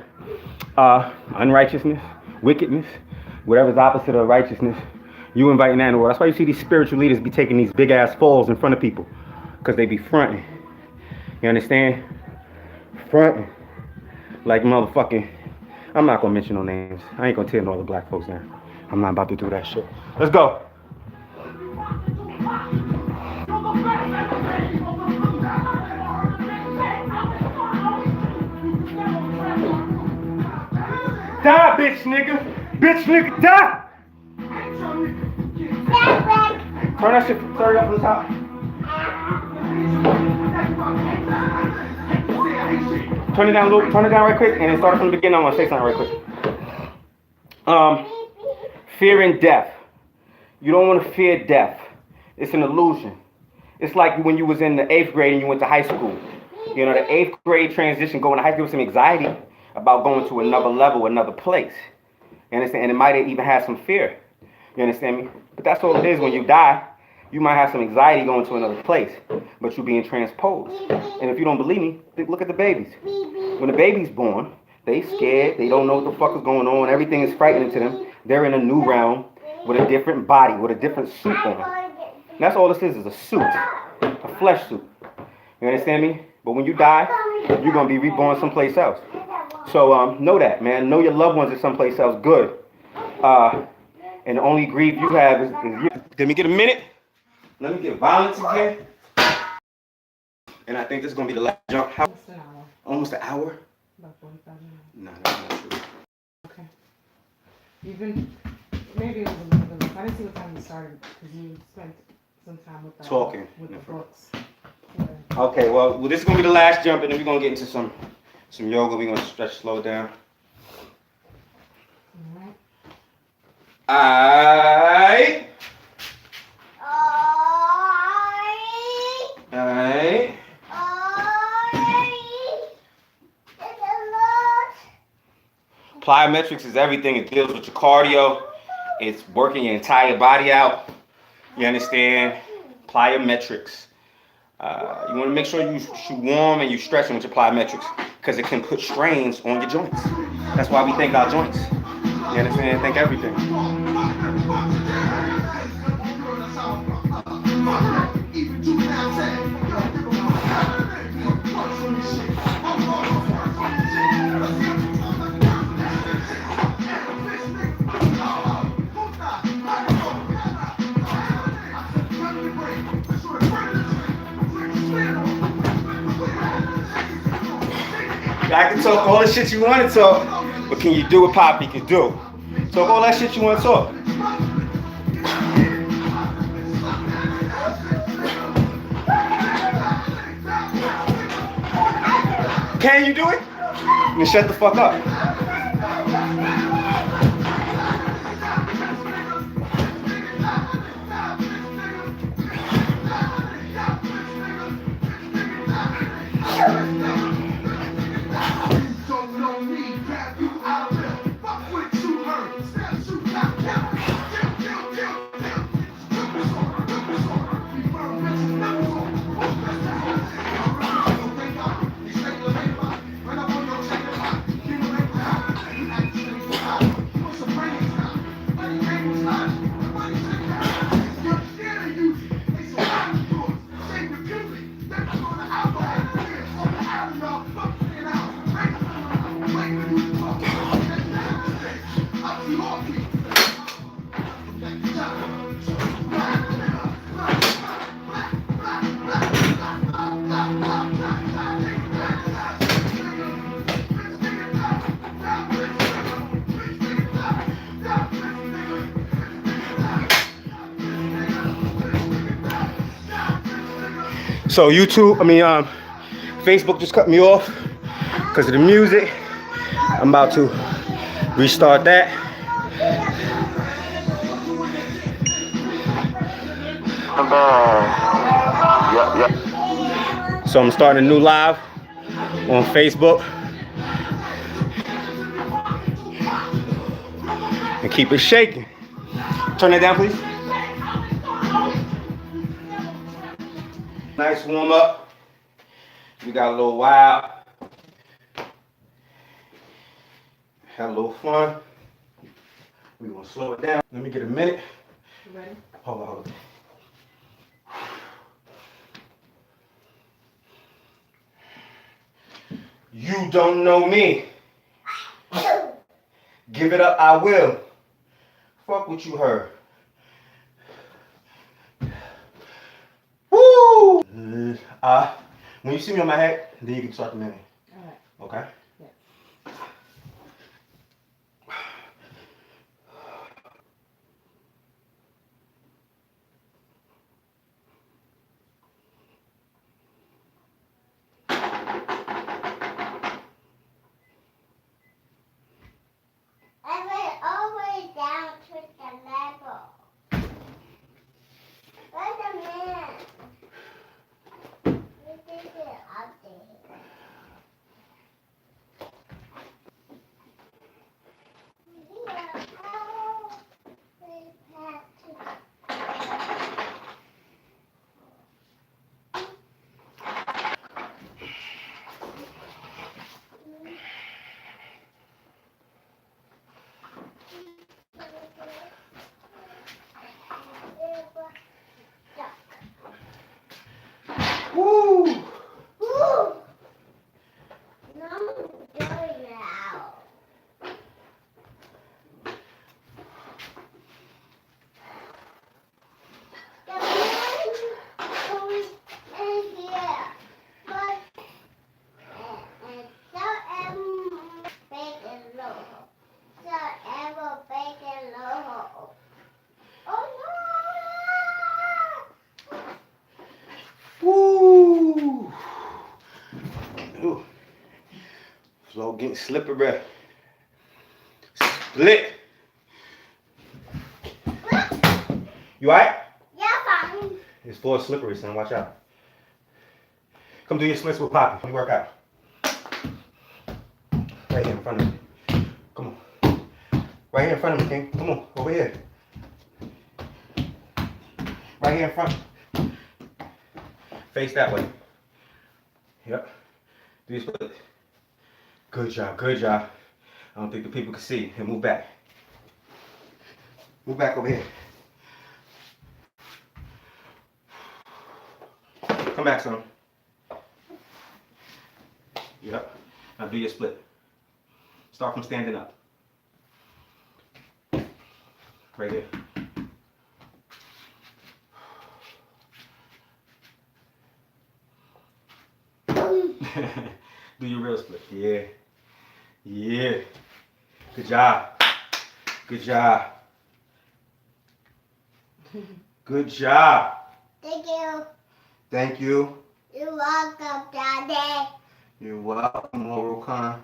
unrighteousness, wickedness, whatever's opposite of righteousness. You inviting that in the world. That's why you see these spiritual leaders be taking these big ass falls in front of people. Because they be fronting. You understand? Fronting. Like motherfucking, I'm not gonna mention no names. I ain't gonna tear all the black folks down. I'm not about to do that shit. Let's go. Die, bitch nigga. Bitch nigga, die. Turn that shit, turn it up from the top. Turn it down a little, turn it down right quick, and then start from the beginning. I want to say something right quick. Fear and death. You don't want to fear death. It's an illusion. It's like when you was in the 8th grade and you went to high school. You know, the 8th grade transition, going to high school with some anxiety about going to another level, another place. You understand? And it might even have some fear. You understand me? But that's all it is when you die. You might have some anxiety going to another place, but you're being transposed. And if you don't believe me, look at the babies. When the baby's born, they scared. They don't know what the fuck is going on. Everything is frightening to them. They're in a new realm with a different body, with a different suit on. And that's all this is a suit, a flesh suit. You understand me? But when you die, you're going to be reborn someplace else. So know that, man. Know your loved ones are someplace else good. And the only grief you have is you. Let me get a minute. Let me get violence again. And I think this is going to be the last jump. How? Almost an hour. Almost an hour? About 45 minutes. No, that's not true. Okay. You've been, maybe it was a little bit less. I didn't see what time you started because you spent some time with the, Talking. with the books. Okay, well, this is going to be the last jump, and then we're going to get into some yoga. We're going to stretch, slow down. All right. Alright. Plyometrics is everything. It deals with your cardio. It's working your entire body out. You understand? Plyometrics. You want to make sure you warm and you stretching with your plyometrics because it can put strains on your joints. That's why we think our joints. You understand? Think everything. I can talk all the shit you want to talk, but can you do what Papi can do? Talk all that shit you want to talk. Can you do it? Then shut the fuck up. So YouTube, Facebook just cut me off because of the music. I'm about to restart that. So I'm starting a new live on Facebook. And keep it shaking. Turn that down, please. Nice warm up. We got a little wild. Had a little fun. We're gonna slow it down. Let me get a minute. You ready? Hold on, hold on. You don't know me. Give it up, I will. Fuck what you heard. Woo! When you see me on my head, then you can start the minute. Alright. Okay? Yeah. I went all the way down to the level. Wait a minute. We did it up there. Yeah, how we had to. Woo! Woo! No, go now. The man goes in here, but and so big and low, so ever big and low. Oh no! Woo! Ooh. Flow getting slippery. Split. You alright? Yeah, fine. This floor is slippery, son. Watch out. Come do your splits with Papi. Let me work out. Right here in front of me. Come on. Right here in front of me, King. Come on. Over here. Right here in front. Face that way. Yep. Do your split. Good job. Good job. I don't think the people can see. And move back. Move back over here. Come back, son. Yep. Now do your split. Start from standing up. Right here. Do your real split. Yeah. Yeah. Good job. Good job. Good job. Thank you. Thank you. You're welcome, Daddy. You're welcome, Oral Khan.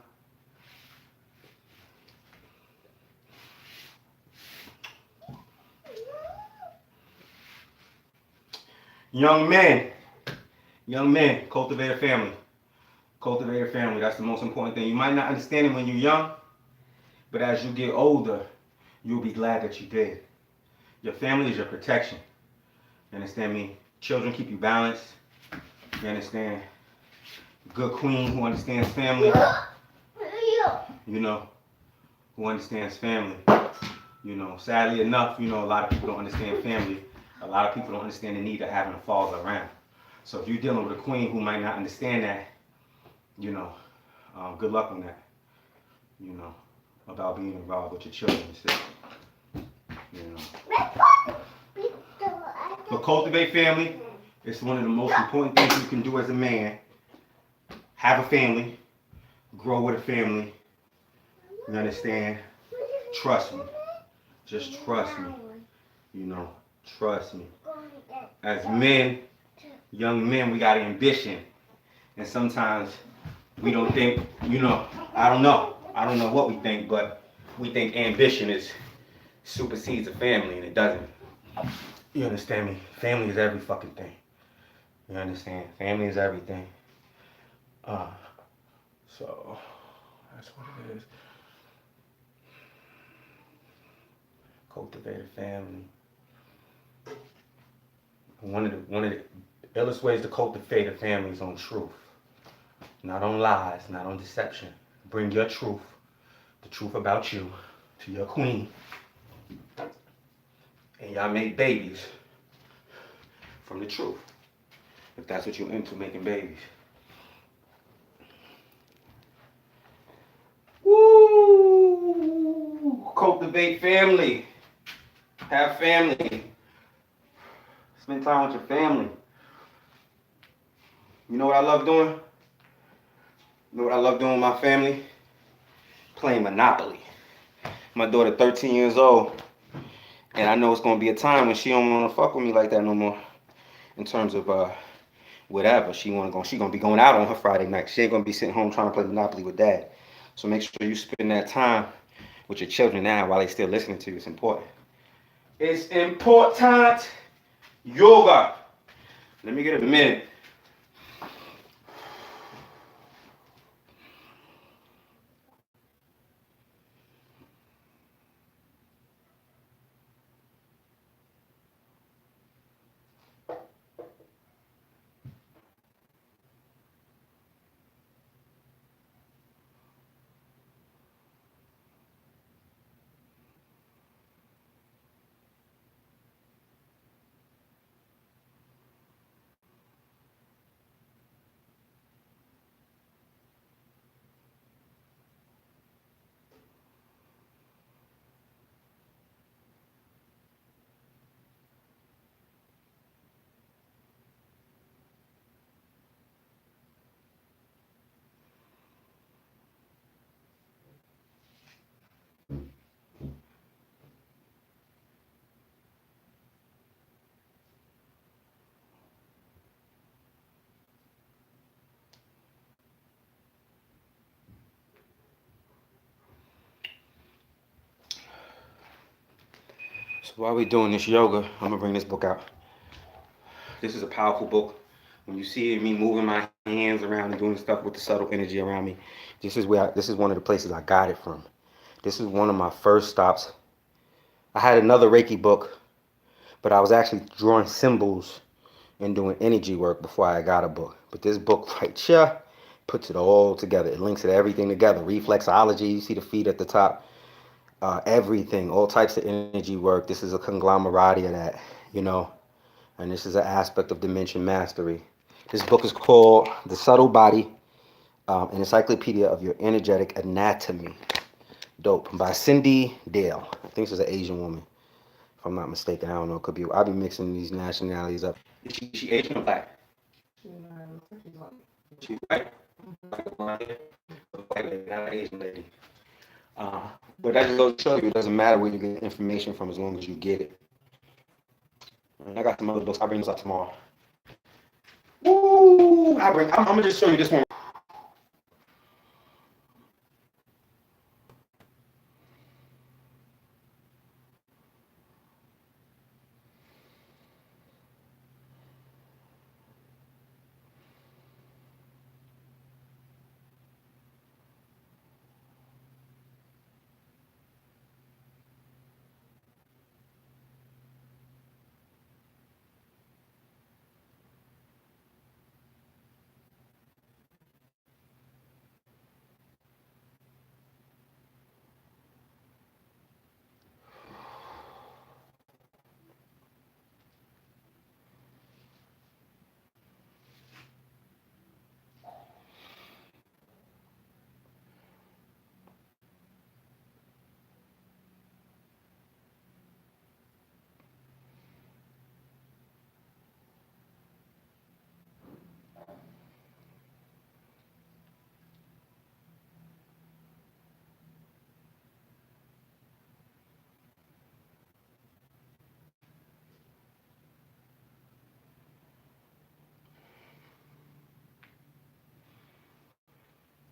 Young men, cultivate a family. Cultivate a family. That's the most important thing. You might not understand it when you're young, but as you get older, you'll be glad that you did. Your family is your protection. You understand me? Children keep you balanced. You understand? Good queen who understands family. You know, who understands family. You know, sadly enough, you know, a lot of people don't understand family. A lot of people don't understand the need of having a father around. So if you're dealing with a queen who might not understand that, you know, good luck on that. You know, about being involved with your children and stuff. You know. But cultivate family. It's one of the most important things you can do as a man. Have a family. Grow with a family. You understand? Trust me. Just trust me. You know, trust me. As men, young men, we got ambition. And sometimes we don't think, I don't know. I don't know what we think, but we think ambition is supersedes a family, and it doesn't. You understand me? Family is every fucking thing. You understand? Family is everything. Uh, so that's what it is. Cultivate a family. One of the illest ways to cultivate a family is on truth. Not on lies, not on deception. Bring your truth, the truth about you, to your queen. And y'all make babies from the truth. If that's what you're into, making babies. Woo! Cultivate family. Have family. Spend time with your family. You know what I love doing? You know what I love doing with my family? Playing Monopoly. My daughter 13 years old. And I know it's gonna be a time when she don't wanna fuck with me like that no more. In terms of whatever. She gonna be going out on her Friday night. She ain't gonna be sitting home trying to play Monopoly with dad. So make sure you spend that time with your children now while they still listening to you. It's important. It's important. Yoga. Let me get a minute. So while we're doing this yoga, I'm gonna bring this book out. This is a powerful book. When you see me moving my hands around and doing stuff with the subtle energy around me, this is one of the places I got it from. This is one of my first stops. I had another Reiki book, but I was actually drawing symbols and doing energy work before I got a book. But this book right here puts it all together. It links it everything together. Reflexology, you see the feet at the top. Everything, all types of energy work. This is a conglomerate of that, you know. And this is an aspect of dimension mastery. This book is called The Subtle Body, an Encyclopedia of Your Energetic Anatomy. Dope. By Cindy Dale. I think she's an Asian woman, if I'm not mistaken. I don't know. It could be. I'll be mixing these nationalities up. Is she Asian or black? She's white. White lady, not an Asian lady. But that just goes to show you it doesn't matter where you get information from as long as you get it. And I got some other books. I'll bring those up tomorrow. Woo! I'm gonna just show you this one.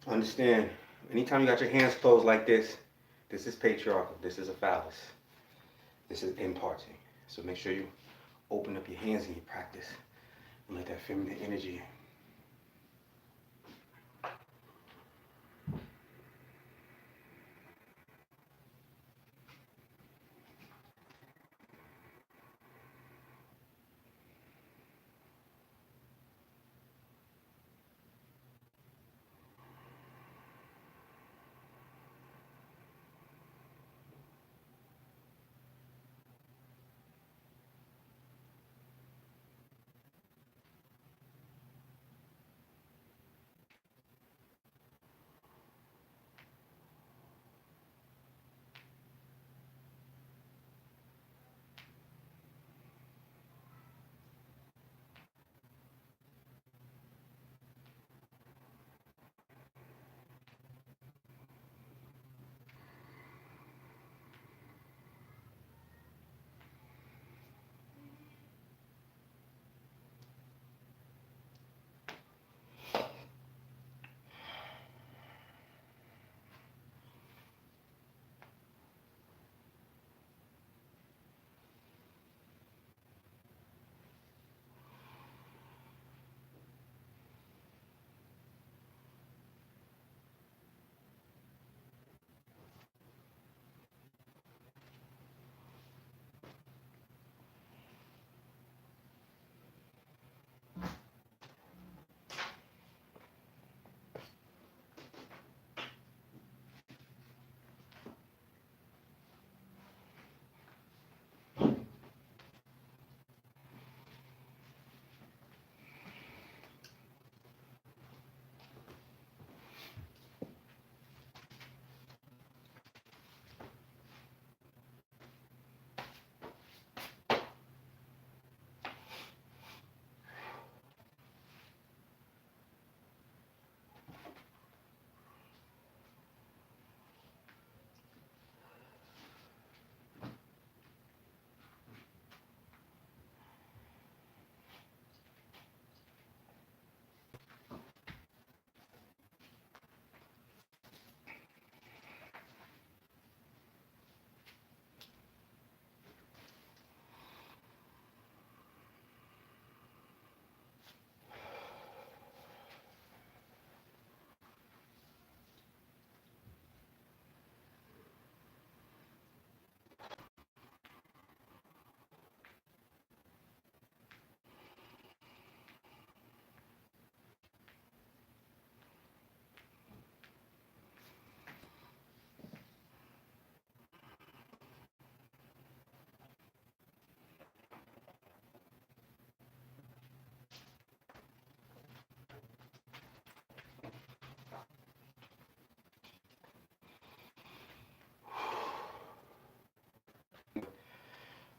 Understand, anytime you got your hands closed like this is patriarchal. This is a phallus. This is imparting. So make sure you open up your hands in your practice and let that feminine energy.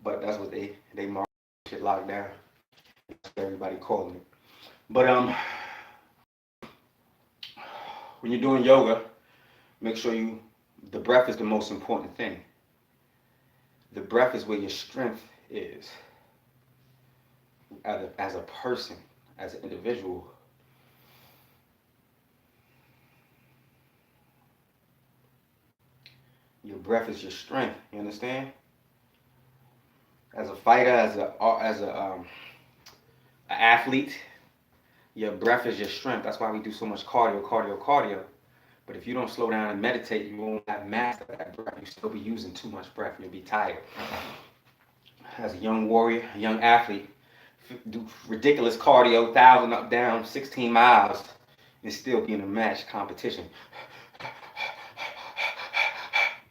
But that's what they mark shit locked down. Everybody calling it. But when you're doing yoga, make sure the breath is the most important thing. The breath is where your strength is as a person, as an individual. Your breath is your strength. You understand? As a fighter, as a athlete, your breath is your strength. That's why we do so much cardio. But if you don't slow down and meditate, you won't have mastered that breath. You still be using too much breath. You'll be tired. As a young warrior, a young athlete, do ridiculous cardio, 1,000 up, down, 16 miles, and still be in a match competition.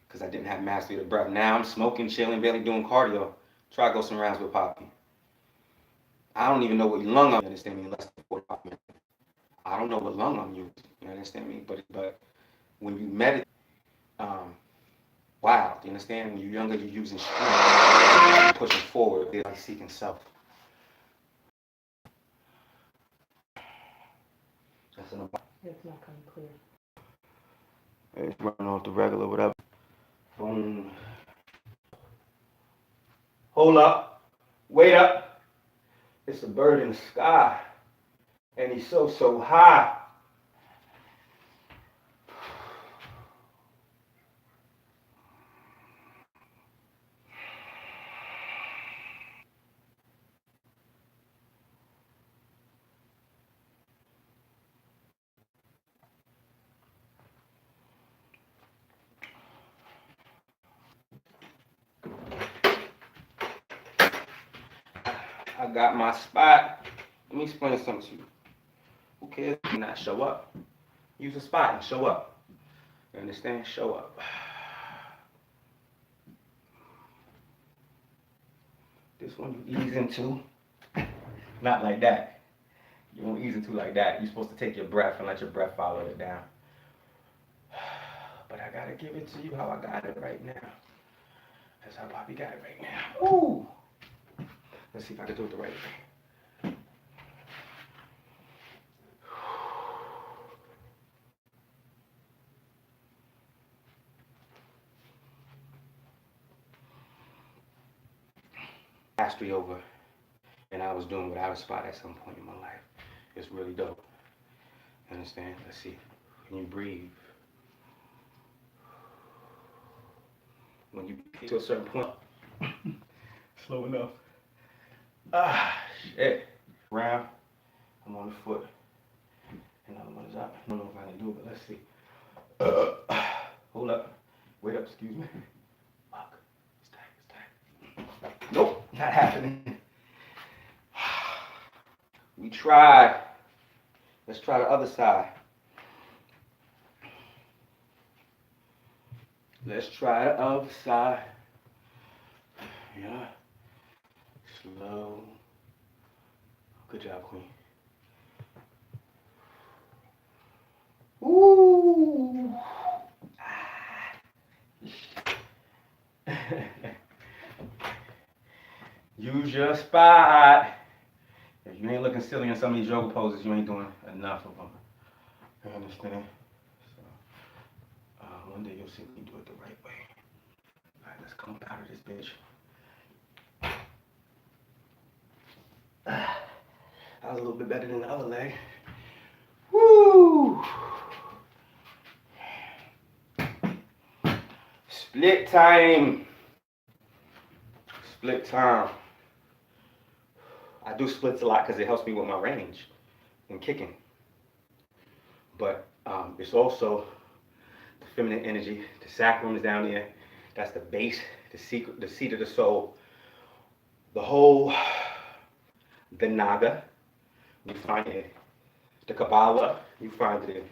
Because I didn't have mastery of the breath. Now I'm smoking, chilling, barely doing cardio. Try to go some rounds with Papi. I don't even know what lung I'm, you understand me, in less than 45 minutes. I don't know what lung I'm using, you understand me? But when you meditate, wow, you understand? When you're younger, you're using strength, you're pushing forward, they're like seeking self. That's an It's not coming clear. It's running off the regular, whatever. Boom. Hold up. Wait up. It's a bird in the sky. And he's so high. I got my spot. Let me explain something to you. Who cares if you not show up? Use a spot and show up. You understand? Show up. This one you ease into. Not like that. You won't ease into like that. You're supposed to take your breath and let your breath follow it down. But I gotta give it to you how I got it right now. That's how Papi got it right now. Ooh! Let's see if I can do it the right way. Mastery over, and I was doing without a spot at some point in my life. It's really dope. You understand? Let's see. When you breathe, when you get to a certain point, slow enough. Ah, shit. Round. I'm on the foot. Another one is up. I don't know if I can do it, but let's see. Hold up. Wait up, excuse me. Fuck. It's tight. Nope, not happening. We tried. Let's try the other side. Let's try the other side. Yeah. Slow. Good job, Queen. Ooh. Use your spot. If you ain't looking silly in some of these yoga poses, you ain't doing enough of them. You understand? So, one day you'll see me do it the right way. All right, let's come up out of this bitch. That was a little bit better than the other leg. Woo! Split time. Split time. I do splits a lot because it helps me with my range and kicking. But it's also the feminine energy. The sacrum is down there. That's the base, the seat of the soul. The whole, the naga, you find it. The Kabbalah, you find it in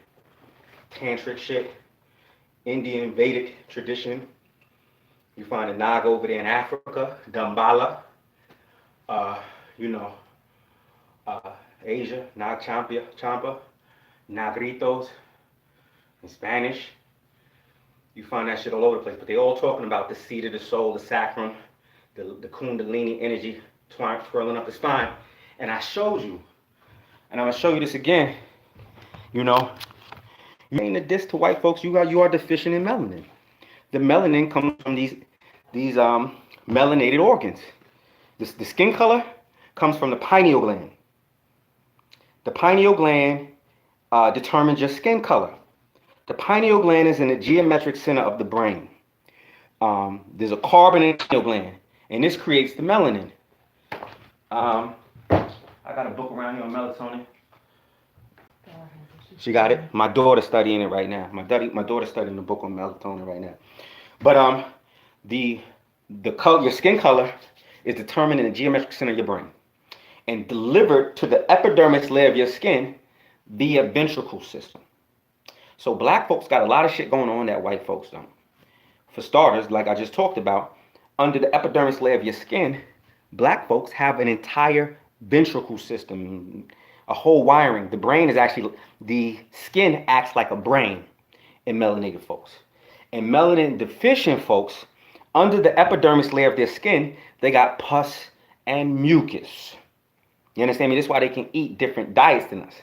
tantric shit, Indian Vedic tradition. You find the naga over there in Africa, Dambala. Asia, Nag Champa, Nagritos, in Spanish. You find that shit all over the place, but they all talking about the seat of the soul, the sacrum, the kundalini energy twirling up the spine. And I showed you, and I'm gonna show you this again. You know, you ain't a diss to white folks. You are deficient in melanin. The melanin comes from these melanated organs. The skin color comes from the pineal gland. The pineal gland determines your skin color. The pineal gland is in the geometric center of the brain. There's a carbon in the pineal gland, and this creates the melanin. I got a book around here on melatonin. She got it. My daughter's studying it right now. My daughter's studying the book on melatonin right now. But your skin color is determined in the geometric center of your brain and delivered to the epidermis layer of your skin via ventricle system. So black folks got a lot of shit going on that white folks don't. For starters, like I just talked about, under the epidermis layer of your skin, black folks have an entire ventricle system, a whole wiring. The brain is actually, the skin acts like a brain in melanated folks. And melanin deficient folks, under the epidermis layer of their skin, they got pus and mucus. You understand me? This is why they can eat different diets than us.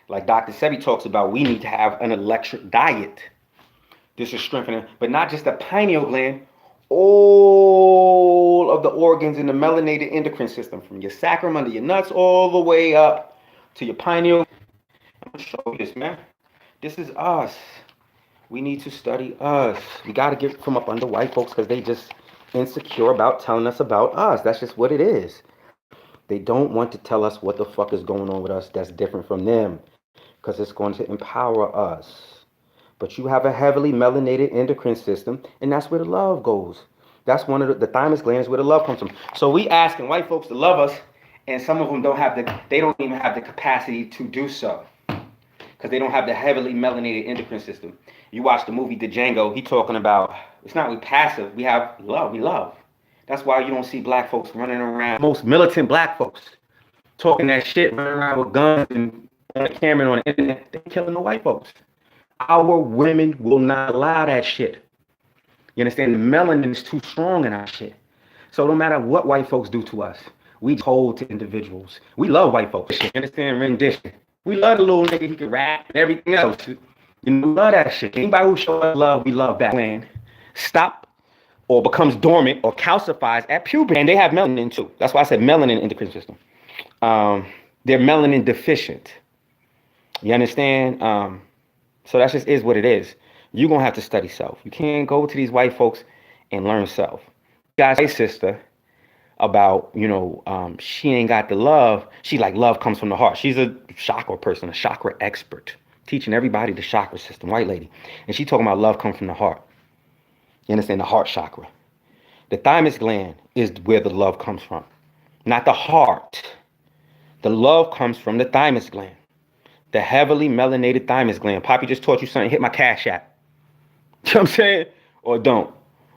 Like Dr. Sebi talks about, we need to have an electric diet. This is strengthening, but not just the pineal gland, all of the organs in the melanated endocrine system, from your sacrum under your nuts all the way up to your pineal. I'm gonna show you this, man. This is us. We need to study us. We got to get from up under white folks because they just insecure about telling us about us. That's just what it is. They don't want to tell us what the fuck is going on with us that's different from them because it's going to empower us. But you have a heavily melanated endocrine system, and that's where the love goes. That's one of the thymus glands where the love comes from. So we asking white folks to love us, And some of them they don't even have the capacity to do so because they don't have the heavily melanated endocrine system. You watch the movie Django, he talking about it's not we passive, we have love, we love. That's why you don't see black folks running around, most militant black folks talking that shit, running around with guns and on the camera and on the internet. They killing the white folks. Our women will not allow that shit. You understand? The melanin is too strong in our shit. So no matter what white folks do to us, we hold to individuals. We love white folks. You understand? Rendition. We love the little nigga. He can rap and everything else. You know, we love that shit. Anybody who shows us love, we love back. When stop or becomes dormant or calcifies at puberty, and they have melanin too. That's why I said melanin endocrine system. They're melanin deficient. You understand? So that just is what it is. You're gonna have to study self. You can't go to these white folks and learn self. Guys, my sister about, she ain't got the love. She like love comes from the heart. She's a chakra person, a chakra expert, teaching everybody the chakra system, white lady. And she talking about love comes from the heart. You understand? The heart chakra. The thymus gland is where the love comes from, not the heart. The love comes from the thymus gland, the heavily melanated thymus gland. Papi just taught you something. Hit my cash app. You know what I'm saying? Or don't.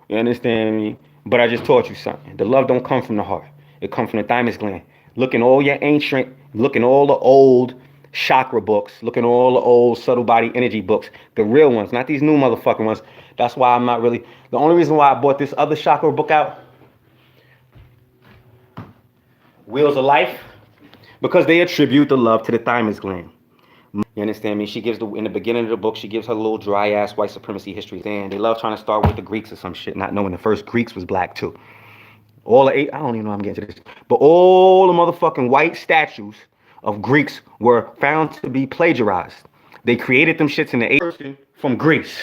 You understand me? But I just taught you something. The love don't come from the heart. It comes from the thymus gland. Look in all your ancient, look in all the old chakra books, look in all the old subtle body energy books, the real ones, not these new motherfucking ones. That's why I'm not really, the only reason why I bought this other chakra book out, Wheels of Life, because they attribute the love to the thymus gland. You understand me? She gives in the beginning of the book, she gives her little dry ass white supremacy history. And they love trying to start with the Greeks or some shit, not knowing the first Greeks was black too. All the eight, I don't even know how I'm getting to this, but all the motherfucking white statues of Greeks were found to be plagiarized. They created them shits in the 8th from Greece,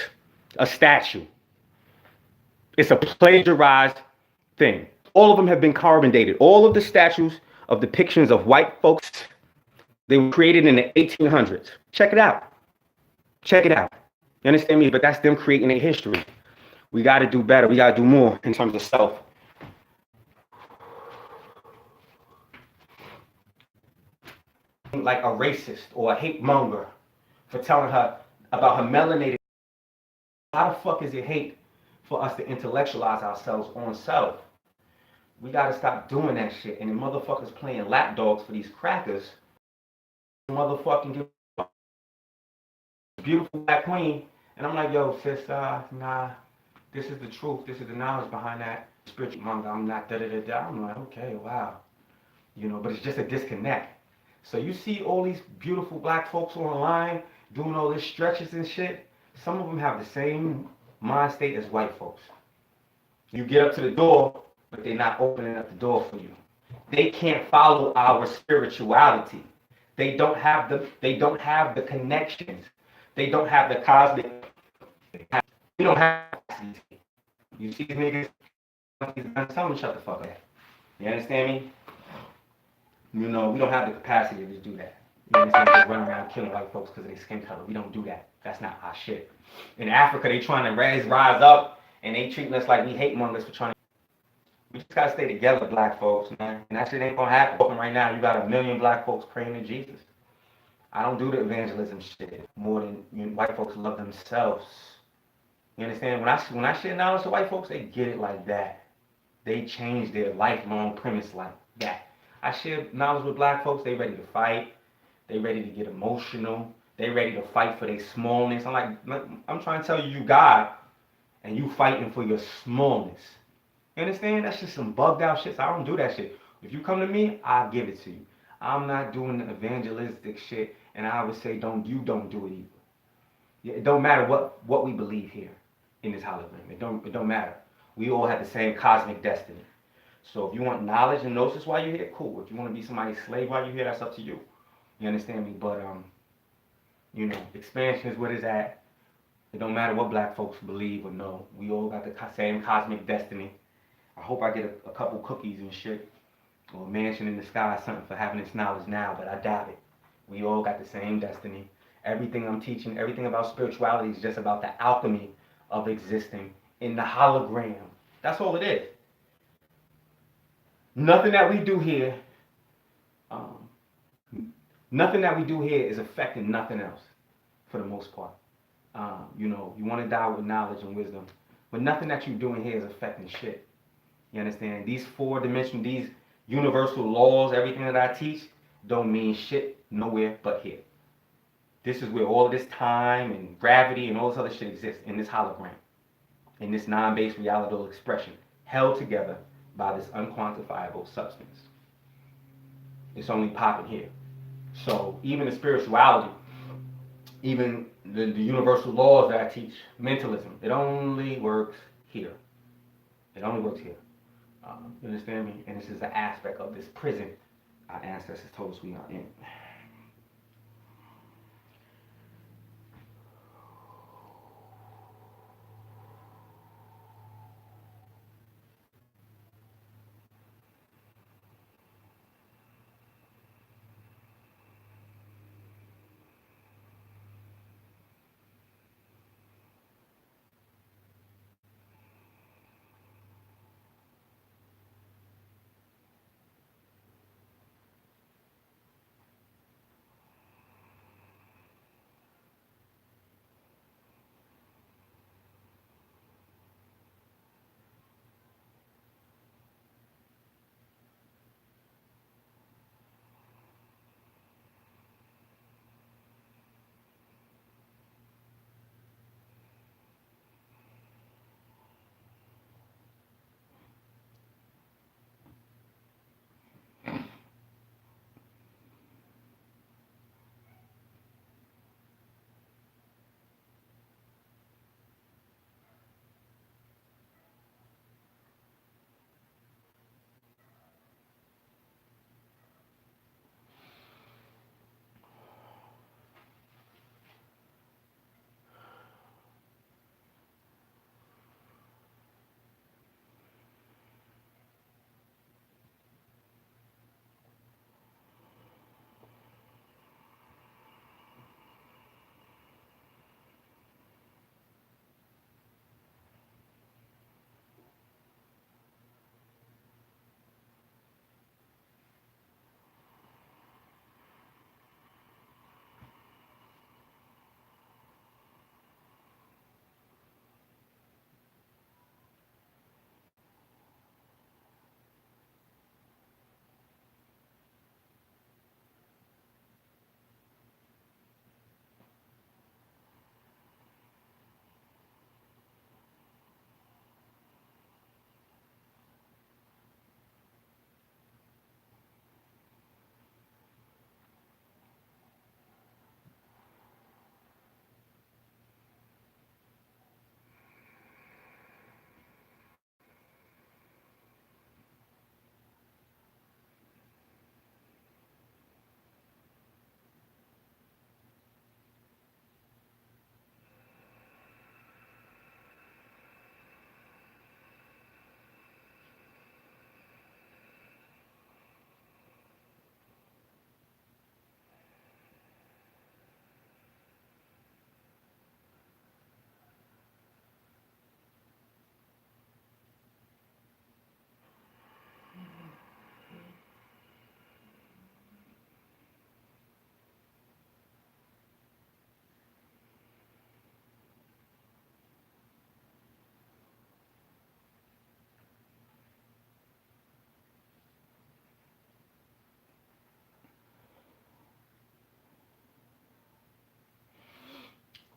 a statue. It's a plagiarized thing. All of them have been carbon dated. All of the statues of depictions of white folks, they were created in the 1800s. Check it out. Check it out. You understand me? But that's them creating a history. We got to do better. We got to do more in terms of self. Like a racist or a hate monger for telling her about her melanated. How the fuck is it hate for us to intellectualize ourselves on self? We got to stop doing that shit. And the motherfuckers playing lapdogs for these crackers. Motherfucking give beautiful black queen, and I'm like, yo, sister, nah, this is the truth, this is the knowledge behind that spiritual manga. I'm not da-da-da-da. I'm like, okay, wow, but it's just a disconnect. So you see all these beautiful black folks online doing all this stretches and shit. Some of them have the same mind state as white folks. You get up to the door, but they're not opening up the door for you. They can't follow our spirituality. They don't have the connections. They don't have the cosmic. We don't have. You see these niggas? Tell them shut the fuck up. You understand me? We don't have the capacity to do that. You understand? Just run around killing white folks because of their skin color. We don't do that. That's not our shit. In Africa, they trying to rise up, and they treating us like we hate mongers for trying to. We just gotta stay together, black folks, man. And that shit ain't gonna happen. Right now, you got 1 million black folks praying to Jesus. I don't do the evangelism shit more than white folks love themselves. You understand? When I share knowledge to white folks, they get it like that. They change their lifelong premise like that. I share knowledge with black folks, they ready to fight. They ready to get emotional. They ready to fight for their smallness. I'm trying to tell you God, and you fighting for your smallness. You understand? That's just some bugged out shit. So I don't do that shit. If you come to me, I'll give it to you. I'm not doing the evangelistic shit, and I would say don't do it either. Yeah, it don't matter what we believe here in this hologram. It don't matter. We all have the same cosmic destiny. So if you want knowledge and gnosis while you're here, cool. If you want to be somebody's slave while you're here, that's up to you. You understand me? But expansion is what it's at. It don't matter what black folks believe or know. We all got the same cosmic destiny. I hope I get a couple cookies and shit, or a mansion in the sky or something for having this knowledge now, but I doubt it. We all got the same destiny. Everything I'm teaching, everything about spirituality is just about the alchemy of existing in the hologram. That's all it is. Nothing that we do here Nothing that we do here is affecting nothing else, for the most part. You know, you want to die with knowledge and wisdom, but nothing that you're doing here is affecting shit. You understand? These four dimensional, these universal laws, everything that I teach, don't mean shit nowhere but here. This is where all of this time and gravity and all this other shit exists, in this hologram, in this non-based reality expression, held together by this unquantifiable substance. It's only popping here. So even the spirituality, even the universal laws that I teach, mentalism, it only works here. It only works here. You understand me? And this is an aspect of this prison our ancestors told us we are in.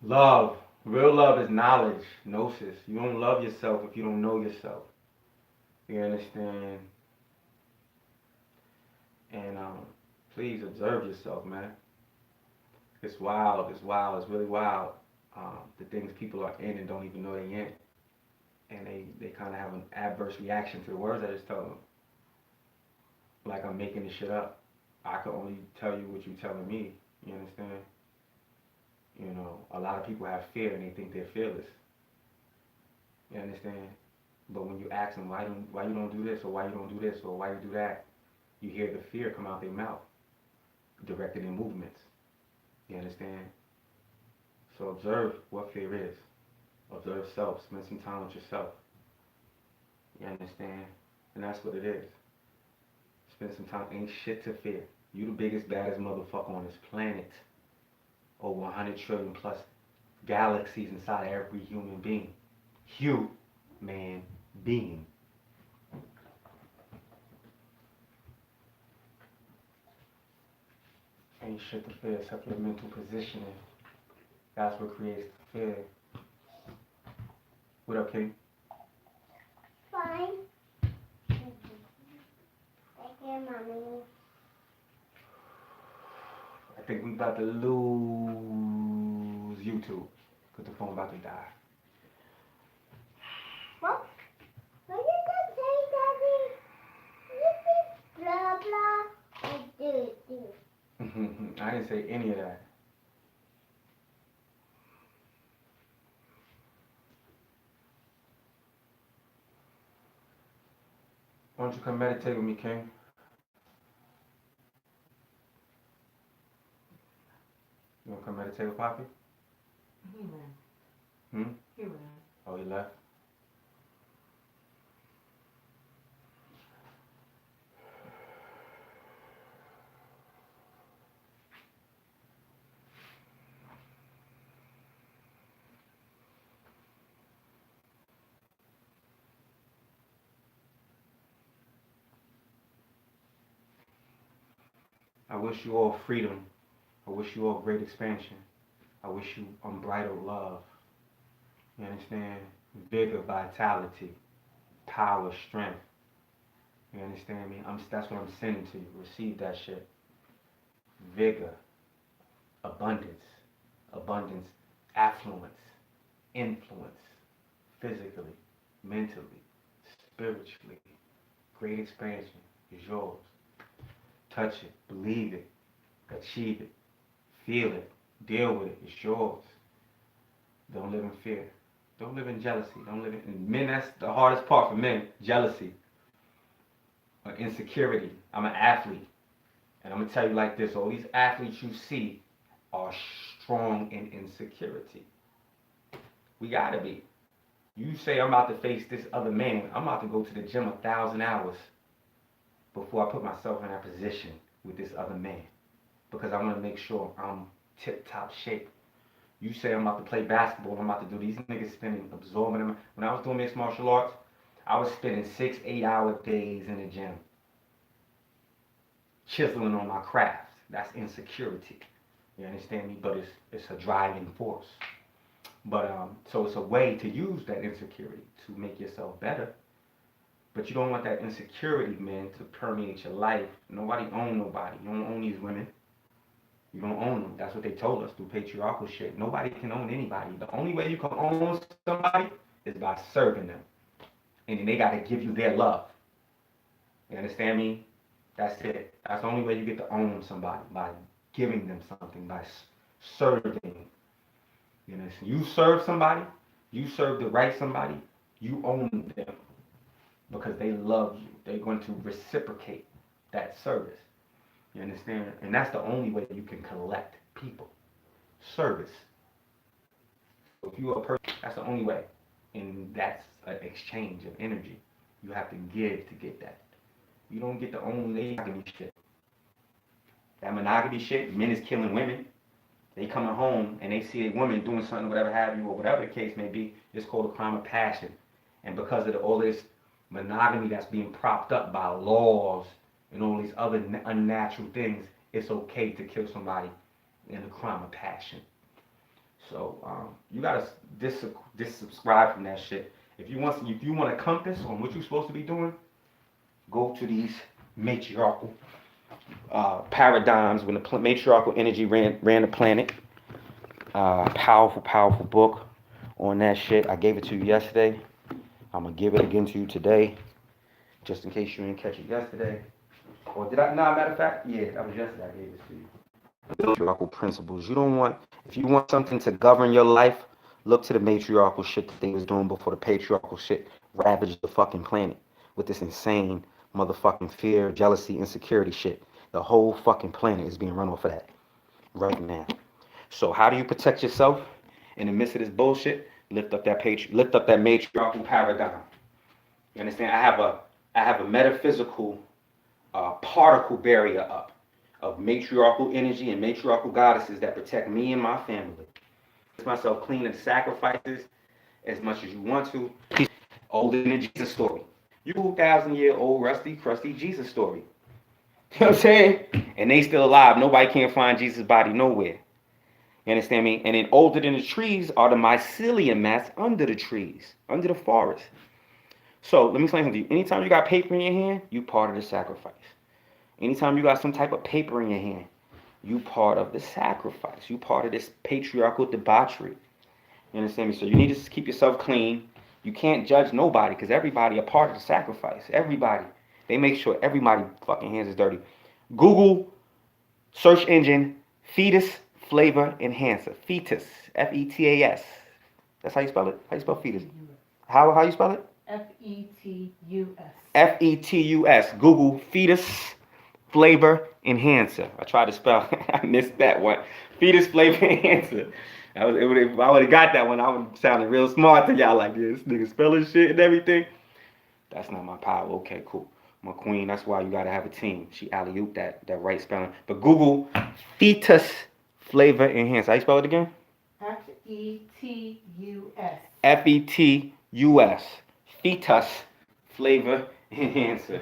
Love. Real love is knowledge, gnosis. You don't love yourself if you don't know yourself. You understand? And please observe yourself, man. It's wild. It's wild. It's really wild. The things people are in and don't even know they in, and they kind of have an adverse reaction to the words I just told them. Like I'm making this shit up. I can only tell you what you're telling me. You understand? You know, a lot of people have fear and they think they're fearless. You understand? But when you ask them why you don't do this or why you don't do this or why you do that, you hear the fear come out their mouth, directed in movements. You understand? So observe what fear is. Observe self. Spend some time with yourself. You understand? And that's what it is. Spend some time. Ain't shit to fear. You the biggest, baddest motherfucker on this planet. Over 100 trillion plus galaxies inside of every human being. Human being. Ain't shit to fear except your mental positioning. That's what creates the fear. What up, King? Fine. Thank you, Mommy. I think we about to lose YouTube. Cause the phone about to die. What? What did that say, Daddy? This is blah blah. I do. I didn't say any of that. Why don't you come meditate with me, King? You wanna come meditate with Papi? He ran. Hmm? He ran. Oh, he left? I wish you all freedom. I wish you all great expansion. I wish you unbridled love. You understand? Vigor, vitality, power, strength. You understand me? That's what I'm sending to you. Receive that shit. Vigor, abundance, affluence, influence, physically, mentally, spiritually. Great expansion is yours. Touch it, believe it, achieve it, feel it, deal with it. It's yours. Don't live in fear. Don't live in jealousy. Don't live in men. That's the hardest part for men. Jealousy or insecurity. I'm an athlete, and I'm gonna tell you like this: all these athletes you see are strong in insecurity. We gotta be. You say I'm about to face this other man. I'm about to go to the gym 1,000 hours before I put myself in that position with this other man, because I want to make sure I'm tip-top shape. You say I'm about to play basketball, I'm about to do these niggas spending, absorbing them. When I was doing mixed martial arts, I was spending 6, 8 hour days in the gym, chiseling on my craft. That's insecurity. You understand me? But it's a driving force. But so it's a way to use that insecurity to make yourself better. But you don't want that insecurity, man, to permeate your life. Nobody own nobody. You don't own these women. You don't own them. That's what they told us through patriarchal shit. Nobody can own anybody. The only way you can own somebody is by serving them. And then they got to give you their love. You understand me? That's it. That's the only way you get to own somebody, by giving them something, by serving. You know, you serve somebody, you serve the right somebody, you own them because they love you. They're going to reciprocate that service. You understand? And that's the only way you can collect people. Service. So if you're a person, that's the only way. And that's an exchange of energy. You have to give to get that. You don't get to own monogamy shit. That monogamy shit, men is killing women. They coming home and they see a woman doing something, whatever have you, or whatever the case may be. It's called a crime of passion. And because of all this monogamy that's being propped up by laws and all these other unnatural things, it's okay to kill somebody in a crime of passion. So you gotta subscribe from that shit. If you want a compass on what you're supposed to be doing, go to these matriarchal paradigms when the matriarchal energy ran the planet. Powerful book on that shit. I gave it to you yesterday. I'm gonna give it again to you today, just in case you didn't catch it yesterday. Or did I? No, matter of fact, yeah, that was yesterday. I gave it to you. Matriarchal principles. You don't want, if you want something to govern your life, look to the matriarchal shit that they was doing before the patriarchal shit ravaged the fucking planet with this insane motherfucking fear, jealousy, insecurity shit. The whole fucking planet is being run off of that right now. So how do you protect yourself in the midst of this bullshit? Lift up that matriarchal paradigm. You understand? I have a metaphysical particle barrier up of matriarchal energy and matriarchal goddesses that protect me and my family. Keep myself clean of sacrifices as much as you want to. Older than the Jesus story. You 2,000-year-old rusty, crusty Jesus story. You know what I'm saying? And they still alive. Nobody can find Jesus' body nowhere. You understand me? And then older than the trees are the mycelium mats under the trees, under the forest. So let me explain something to you. Anytime you got paper in your hand, you part of the sacrifice. Anytime you got some type of paper in your hand, you part of the sacrifice. You part of this patriarchal debauchery. You understand me? So you need to keep yourself clean. You can't judge nobody because everybody a part of the sacrifice. Everybody. They make sure everybody fucking hands is dirty. Google search engine fetus flavor enhancer. Fetus. Fetas. That's how you spell it? How you spell fetus? How you spell it? Fetus. Fetus. Google fetus flavor enhancer. I tried to spell. I missed that one. Fetus flavor enhancer. If I would have got that one, I would have sounded real smart to y'all like this. Nigga spelling shit and everything. That's not my power. Okay, cool. My queen, that's why you gotta have a team. She alley-oop that right spelling. But Google fetus flavor enhancer. How you spell it again? Fetus. Fetus. Fetus flavor enhancer.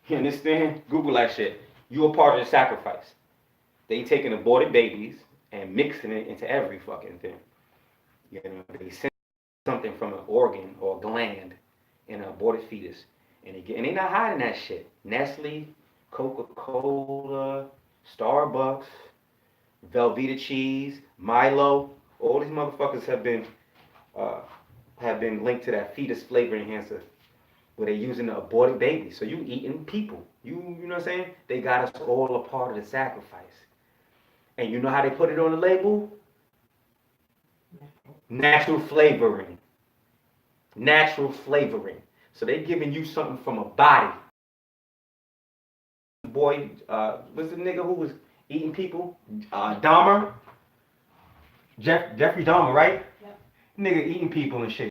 You understand? Google that shit. You a part of the sacrifice. They taking aborted babies and mixing it into every fucking thing. You know, they send something from an organ or gland in an aborted fetus. And they not hiding that shit. Nestle, Coca-Cola, Starbucks, Velveeta cheese, Milo, all these motherfuckers have been linked to that fetus flavor enhancer where they using the aborted baby. So you eating people. You know what I'm saying? They got us all a part of the sacrifice. And you know how they put it on the label? Natural flavoring. Natural flavoring. So they giving you something from a body. Boy, what's the nigga who was eating people? Dahmer? Jeffrey Dahmer, right? Yep. Nigga eating people and shit.